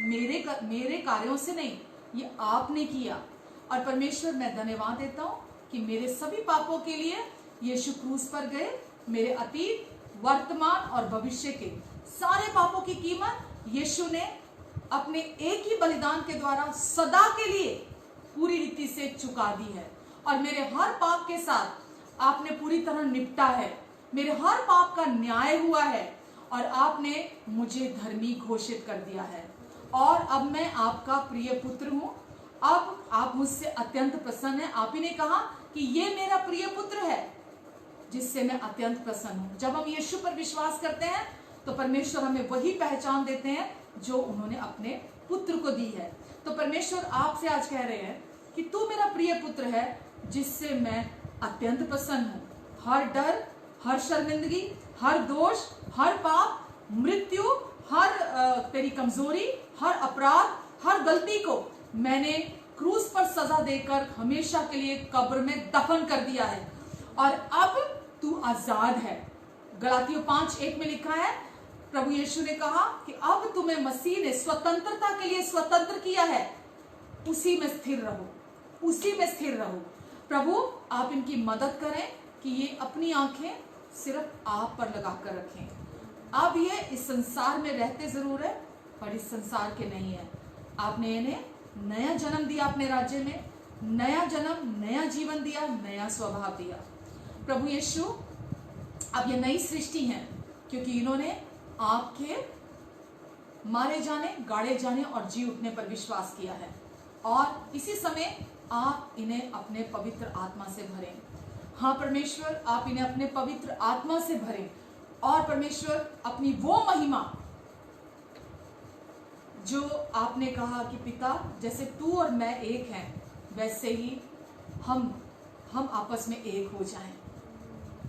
मेरे कार्यों से नहीं, ये आपने किया। और परमेश्वर मैं धन्यवाद देता हूँ कि मेरे सभी पापों के लिए यीशु क्रूस पर गए, मेरे अतीत, वर्तमान और भविष्य के सारे पापों की कीमत यीशु ने अपने एक ही बलिदान के द्वारा सदा के लिए पूरी रीति से चुका दी है। और मेरे हर पाप के साथ आपने पूरी तरह निपटा है, मेरे हर पाप का न्याय हुआ है और आपने मुझे धर्मी घोषित कर दिया है। और अब मैं आपका प्रिय पुत्र हूं। अब आप मुझसे अत्यंत प्रसन्न हैं। आप ही ने कहा कि ये मेरा प्रिय पुत्र है जिससे मैं अत्यंत प्रसन्न हूं। जब हम यीशु पर विश्वास करते हैं तो परमेश्वर हमें वही पहचान देते हैं जो उन्होंने अपने पुत्र को दी है। तो परमेश्वर आपसे आज कह रहे हैं कि तू मेरा प्रिय पुत्र है जिससे मैं अत्यंत प्रसन्न हूं। हर डर, हर शर्मिंदगी, हर दोष, हर पाप, मृत्यु, हर तेरी कमजोरी, हर अपराध, हर गलती को मैंने क्रूस पर सजा देकर हमेशा के लिए कब्र में दफन कर दिया है और अब तू आजाद है। गलातियों 5:1 में लिखा है, प्रभु यीशु ने कहा कि अब तुम्हें मसीह ने स्वतंत्रता के लिए स्वतंत्र किया है, उसी में स्थिर रहो, उसी में स्थिर रहो। प्रभु आप इनकी मदद करें कि ये अपनी आंखें सिर्फ आप पर लगाकर रखें। अब ये इस संसार में रहते जरूर है पर इस संसार के नहीं है। आपने इन्हें नया जन्म दिया, अपने राज्य में नया जन्म, नया जीवन दिया, नया स्वभाव दिया। प्रभु यीशु अब ये नई सृष्टि है क्योंकि इन्होंने आपके मारे जाने, गाड़े जाने और जी उठने पर विश्वास किया है। और इसी समय आप इन्हें अपने पवित्र आत्मा से भरें। हाँ परमेश्वर, आप इन्हें अपने पवित्र आत्मा से भरें और परमेश्वर अपनी वो महिमा जो आपने कहा कि पिता जैसे तू और मैं एक हैं वैसे ही हम आपस में एक हो जाएं।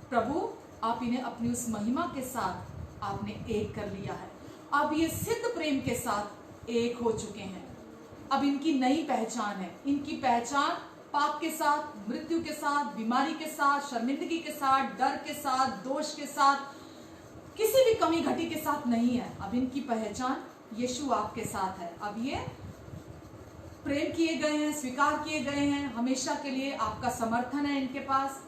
प्रभु आप इन्हें अपनी उस महिमा के साथ आपने एक कर लिया है। अब ये सिद्ध प्रेम के साथ एक हो चुके हैं। अब इनकी नई पहचान है। इनकी पहचान पाप के साथ, मृत्यु के साथ, बीमारी के साथ, शर्मिंदगी के साथ, डर के साथ, दोष के साथ, किसी भी कमी घटी के साथ नहीं है। अब इनकी पहचान यीशु आपके साथ है। अब ये प्रेम किए गए हैं, स्वीकार किए गए हैं, हमेशा के लिए आपका समर्थन है इनके पास।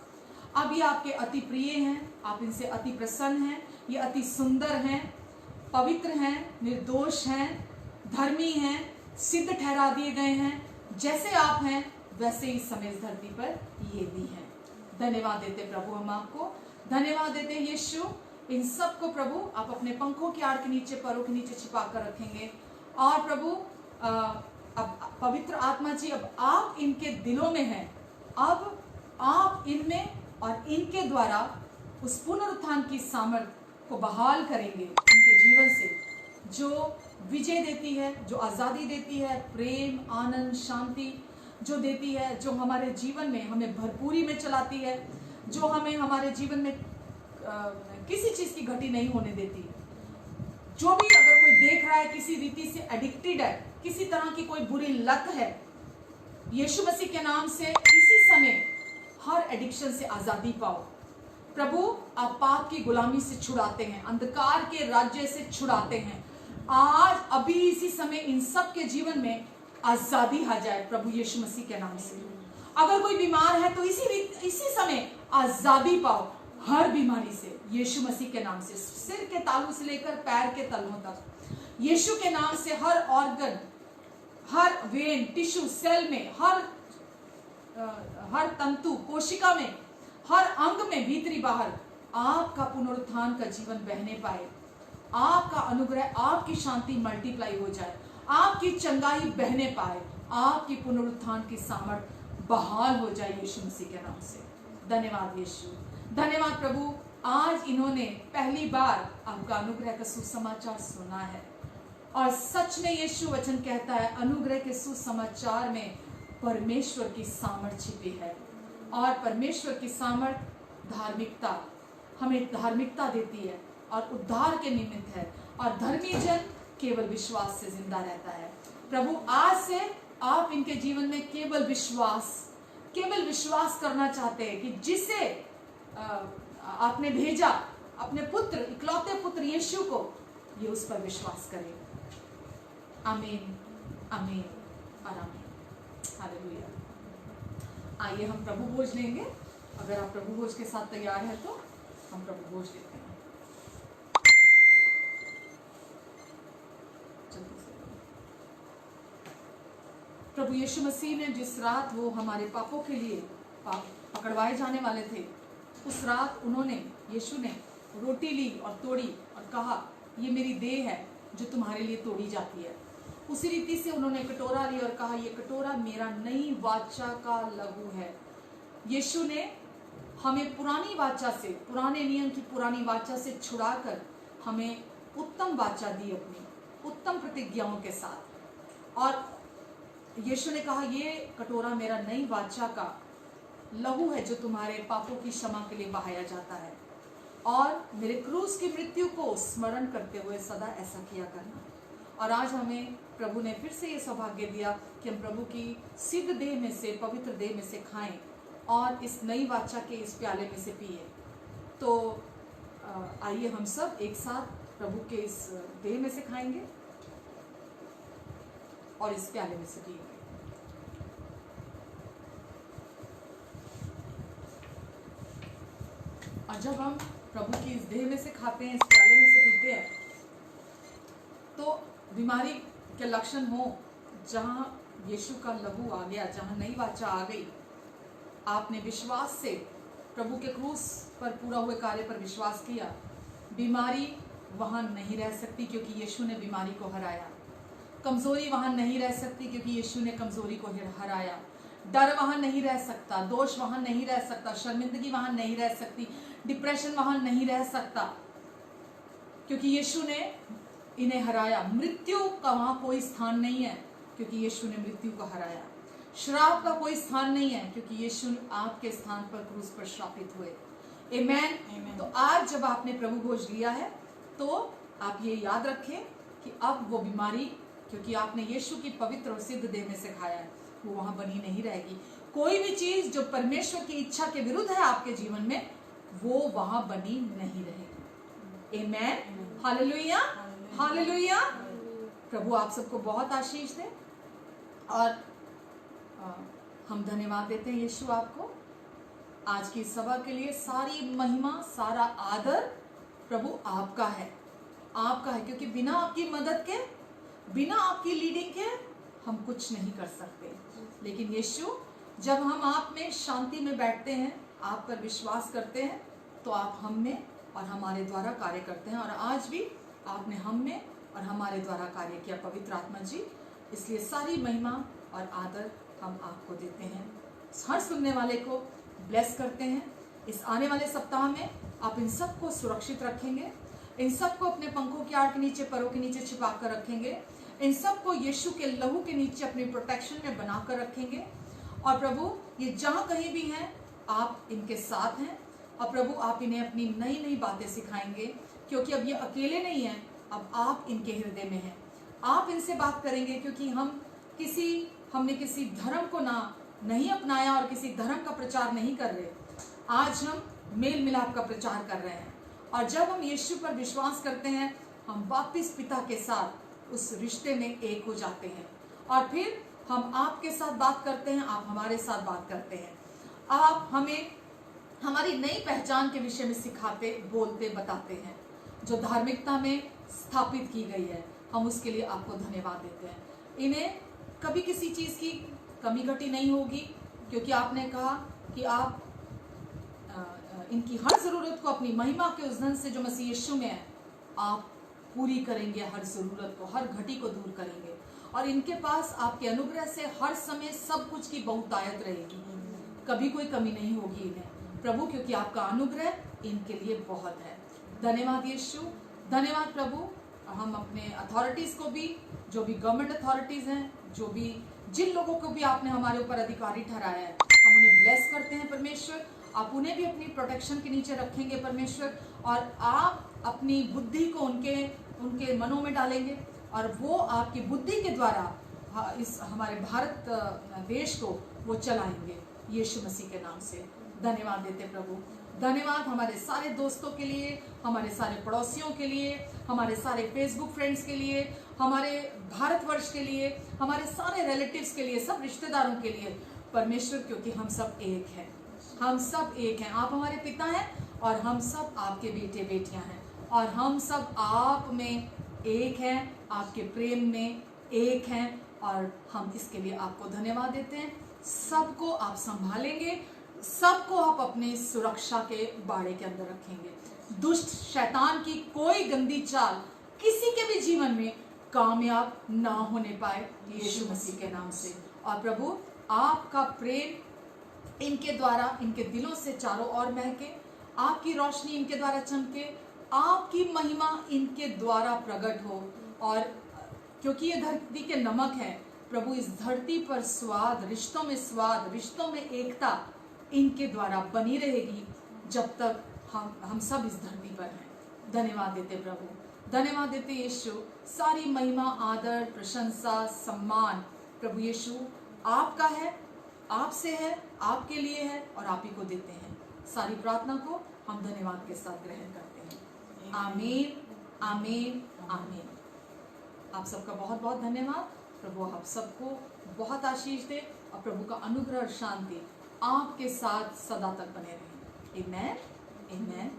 अब ये आपके अति प्रिय हैं, आप इनसे अति प्रसन्न हैं। ये अति सुंदर हैं, पवित्र हैं, निर्दोष हैं, धर्मी हैं, सिद्ध ठहरा दिए गए हैं। जैसे आप हैं वैसे ही समय इस धरती पर ये भी हैं। धन्यवाद देते प्रभु हम आपको, धन्यवाद देते यीशु। इन सब को प्रभु आप अपने पंखों की आड़ के नीचे, पैरों के नीचे छिपा कर रखेंगे। और प्रभु अब पवित्र आत्मा जी अब आप इनके दिलों में हैं। अब आप इनमें और इनके द्वारा उस पुनरुत्थान की सामर्थ्य को बहाल करेंगे इनके जीवन से, जो विजय देती है, जो आज़ादी देती है, प्रेम, आनंद, शांति जो देती है, जो हमारे जीवन में हमें भरपूरी में चलाती है, जो हमें हमारे जीवन में किसी चीज़ की घटी नहीं होने देती। जो भी अगर कोई देख रहा है किसी रीति से एडिक्टेड है, किसी तरह की कोई बुरी लत है, यीशु मसीह के नाम से इसी समय हर एडिक्शन से आज़ादी पाओ। प्रभु आप पाप की गुलामी से छुड़ाते हैं, अंधकार के राज्य से छुड़ाते हैं। आज अभी इसी समय इन सब के जीवन में आज़ादी आ जाए प्रभु यीशु मसीह के नाम से। अगर कोई बीमार है तो इसी समय आज़ादी पाओ हर बीमारी से यीशु मसीह के नाम से। सिर के तालू से लेकर पैर के तलवों तक यीशु के नाम से हर ऑर्गन, हर वेन, टिश्यू, सेल में, हर तंतु, कोशिका में, हर अंग में, भीतरी बाहर आपका पुनरुत्थान का जीवन बहने पाए। आपका अनुग्रह, आपकी शांति मल्टीप्लाई हो जाए, आपकी चंगाई बहने पाए, आपकी पुनरुत्थान की सामर्थ्य बहाल हो जाए यीशु मसीह के नाम से। धन्यवाद यीशु, धन्यवाद प्रभु। आज इन्होंने पहली बार आपका अनुग्रह का सुसमाचार सुना है और सच में यीशु वचन कहता है अनुग्रह के सुसमाचार में परमेश्वर की सामर्थ छिपी है। और परमेश्वर की सामर्थ धार्मिकता, हमें धार्मिकता देती है और उद्धार के निमित्त है। और धर्मी जन केवल विश्वास से जिंदा रहता है। प्रभु आज से आप इनके जीवन में केवल विश्वास करना चाहते हैं कि जिसे आपने भेजा, अपने पुत्र, इकलौते पुत्र यीशु को, ये उस पर विश्वास करें। आमीन, आमीन और आमीन। हालेलुया। आइए हम प्रभु भोज लेंगे। अगर आप प्रभु भोज के साथ तैयार हैं तो हम प्रभु भोज लेते हैं। जल्दी से प्रभु यीशु मसीह ने जिस रात वो हमारे पापों के लिए पकड़वाए जाने वाले थे, उस रात यीशु ने रोटी ली और तोड़ी और कहा, ये मेरी देह है जो तुम्हारे लिए तोड़ी जाती है। उसी रीति से उन्होंने कटोरा ली और कहा, ये कटोरा मेरा नई वाचा का लहू है। यीशु ने हमें पुरानी वाचा से, पुराने नियम की पुरानी वाचा से छुड़ाकर हमें उत्तम वाचा दी, अपनी उत्तम प्रतिज्ञाओं के साथ। और यीशु ने कहा, ये कटोरा मेरा नई वाचा का लहू है जो तुम्हारे पापों की क्षमा के लिए बहाया जाता है, और मेरे क्रूस की मृत्यु को स्मरण करते हुए सदा ऐसा किया करना। और आज हमें प्रभु ने फिर से ये सौभाग्य दिया कि हम प्रभु की सिद्ध देह में से, पवित्र देह में से खाएं और इस नई वाचा के इस प्याले में से पिए। तो आइए हम सब एक साथ प्रभु के इस देह में से खाएंगे और इस प्याले में से पिएंगे। और जब हम प्रभु की इस देह में से खाते हैं, इस प्याले में से पीते हैं, तो बीमारी के लक्षण हो, जहां यीशु का लहू आ गया, जहां नई वाचा आ गई, आपने विश्वास से प्रभु के क्रूस पर पूरा हुए कार्य पर विश्वास किया, बीमारी वहां नहीं रह सकती क्योंकि यीशु ने बीमारी को हराया। कमजोरी वहां नहीं रह सकती क्योंकि यीशु ने कमजोरी को हराया। डर वहां नहीं रह सकता, दोष वहां नहीं रह सकता, शर्मिंदगी वहां नहीं रह सकती, डिप्रेशन वहां नहीं रह सकता क्योंकि यीशु ने इन्हें हराया। मृत्यु का वहां कोई स्थान नहीं है क्योंकि यीशु ने मृत्यु को हराया। श्राप का कोई स्थान नहीं है क्योंकि यीशु आपके स्थान पर क्रूस पर श्रापित हुए। आमेन। तो आज जब आपने प्रभु भोज लिया है तो आप ये याद रखें कि अब वो बीमारी, क्योंकि आपने यीशु की पवित्र और सिद्ध देह में से खाया है, वो वहां बनी नहीं रहेगी। कोई भी चीज जो परमेश्वर की इच्छा के विरुद्ध है आपके जीवन में, वो वहां बनी नहीं रहेगी। आमेन। Hallelujah, hallelujah. प्रभु आप सबको बहुत आशीष दे। और हम धन्यवाद देते हैं यीशु आपको आज की सभा के लिए। सारी महिमा, सारा आदर प्रभु आपका है, आपका है, क्योंकि बिना आपकी मदद के, बिना आपकी लीडिंग के हम कुछ नहीं कर सकते। लेकिन यीशु, जब हम आप में शांति में बैठते हैं, आप पर विश्वास करते हैं, तो आप हम में और हमारे द्वारा कार्य करते हैं। और आज भी आपने हम में और हमारे द्वारा कार्य किया, पवित्र आत्मा जी। इसलिए सारी महिमा और आदर हम आपको देते हैं। हर सुनने वाले को ब्लेस करते हैं। इस आने वाले सप्ताह में आप इन सबको सुरक्षित रखेंगे, इन सबको अपने पंखों की आड़ के नीचे, परों के नीचे छिपा कर रखेंगे, इन सबको यीशु के लहू के नीचे अपनी प्रोटेक्शन में बनाकर रखेंगे। और प्रभु, ये जहां कहीं भी हैं, आप इनके साथ हैं। और प्रभु, आप इन्हें अपनी नई नई बातें सिखाएंगे, क्योंकि अब ये अकेले नहीं हैं, अब आप इनके हृदय में हैं। आप इनसे बात करेंगे, क्योंकि हमने किसी धर्म को नहीं अपनाया और किसी धर्म का प्रचार नहीं कर रहे। आज हम मेल मिलाप का प्रचार कर रहे हैं। और जब हम यीशु पर विश्वास करते हैं, हम वापिस पिता के साथ उस रिश्ते में एक हो जाते हैं। और फिर हम आपके साथ बात करते हैं, आप हमारे साथ बात करते हैं। आप हमें हमारी नई पहचान के विषय में सिखाते, बोलते, बताते हैं, जो धार्मिकता में स्थापित की गई है। हम उसके लिए आपको धन्यवाद देते हैं। इन्हें कभी किसी चीज़ की कमी घटी नहीं होगी, क्योंकि आपने कहा कि आप इनकी हर ज़रूरत को अपनी महिमा के उस धन से जो मसीह यीशु में है, आप पूरी करेंगे। हर ज़रूरत को, हर घटी को दूर करेंगे। और इनके पास आपके अनुग्रह से हर समय सब कुछ की बहुतायत रहेगी, कभी कोई कमी नहीं होगी इन्हें प्रभु, क्योंकि आपका अनुग्रह इनके लिए बहुत है। धन्यवाद यीशु, धन्यवाद प्रभु। हम अपने अथॉरिटीज़ को भी, जो भी गवर्नमेंट अथॉरिटीज़ हैं, जो भी जिन लोगों को भी आपने हमारे ऊपर अधिकारी ठहराया है, हम उन्हें ब्लेस करते हैं परमेश्वर। आप उन्हें भी अपनी प्रोटेक्शन के नीचे रखेंगे परमेश्वर, और आप अपनी बुद्धि को उनके मनों में डालेंगे, और वो आपकी बुद्धि के द्वारा इस हमारे भारत देश को वो चलाएंगे यीशु मसीह के नाम से। धन्यवाद देते प्रभु। धन्यवाद हमारे सारे दोस्तों के लिए, हमारे सारे पड़ोसियों के लिए, हमारे सारे फेसबुक फ्रेंड्स के लिए, हमारे भारतवर्ष के लिए, हमारे सारे रिलेटिव्स के लिए, सब रिश्तेदारों के लिए परमेश्वर, क्योंकि हम सब एक हैं, हम सब एक हैं। आप हमारे पिता हैं और हम सब आपके बेटे बेटियां हैं, और हम सब आप में एक हैं, आपके प्रेम में एक हैं, और हम इसके लिए आपको धन्यवाद देते हैं। सबको आप संभालेंगे, सबको आप अपने सुरक्षा के बाड़े के अंदर रखेंगे। दुष्ट शैतान की कोई गंदी चाल किसी के भी जीवन में कामयाब ना होने पाए यीशु मसीह के नाम से। और प्रभु आपका प्रेम इनके द्वारा, इनके दिलों से चारों ओर महके, आपकी रोशनी इनके द्वारा चमके, आपकी महिमा इनके द्वारा प्रकट हो। और क्योंकि ये धरती के नमक है प्रभु, इस धरती पर स्वाद, रिश्तों में स्वाद, रिश्तों में एकता इनके द्वारा बनी रहेगी जब तक हम सब इस धरती पर हैं। धन्यवाद देते प्रभु, धन्यवाद देते यीशु। सारी महिमा, आदर, प्रशंसा, सम्मान प्रभु यीशु आपका है, आपसे है, आपके लिए है और आप ही को देते हैं। सारी प्रार्थना को हम धन्यवाद के साथ ग्रहण करते हैं। आमीन, आमीन, आमीन। आप सबका बहुत बहुत धन्यवाद। प्रभु आप सबको बहुत आशीष दे और प्रभु का अनुग्रह और शांति आपके साथ सदा तक बने रहे। आमेन, आमेन।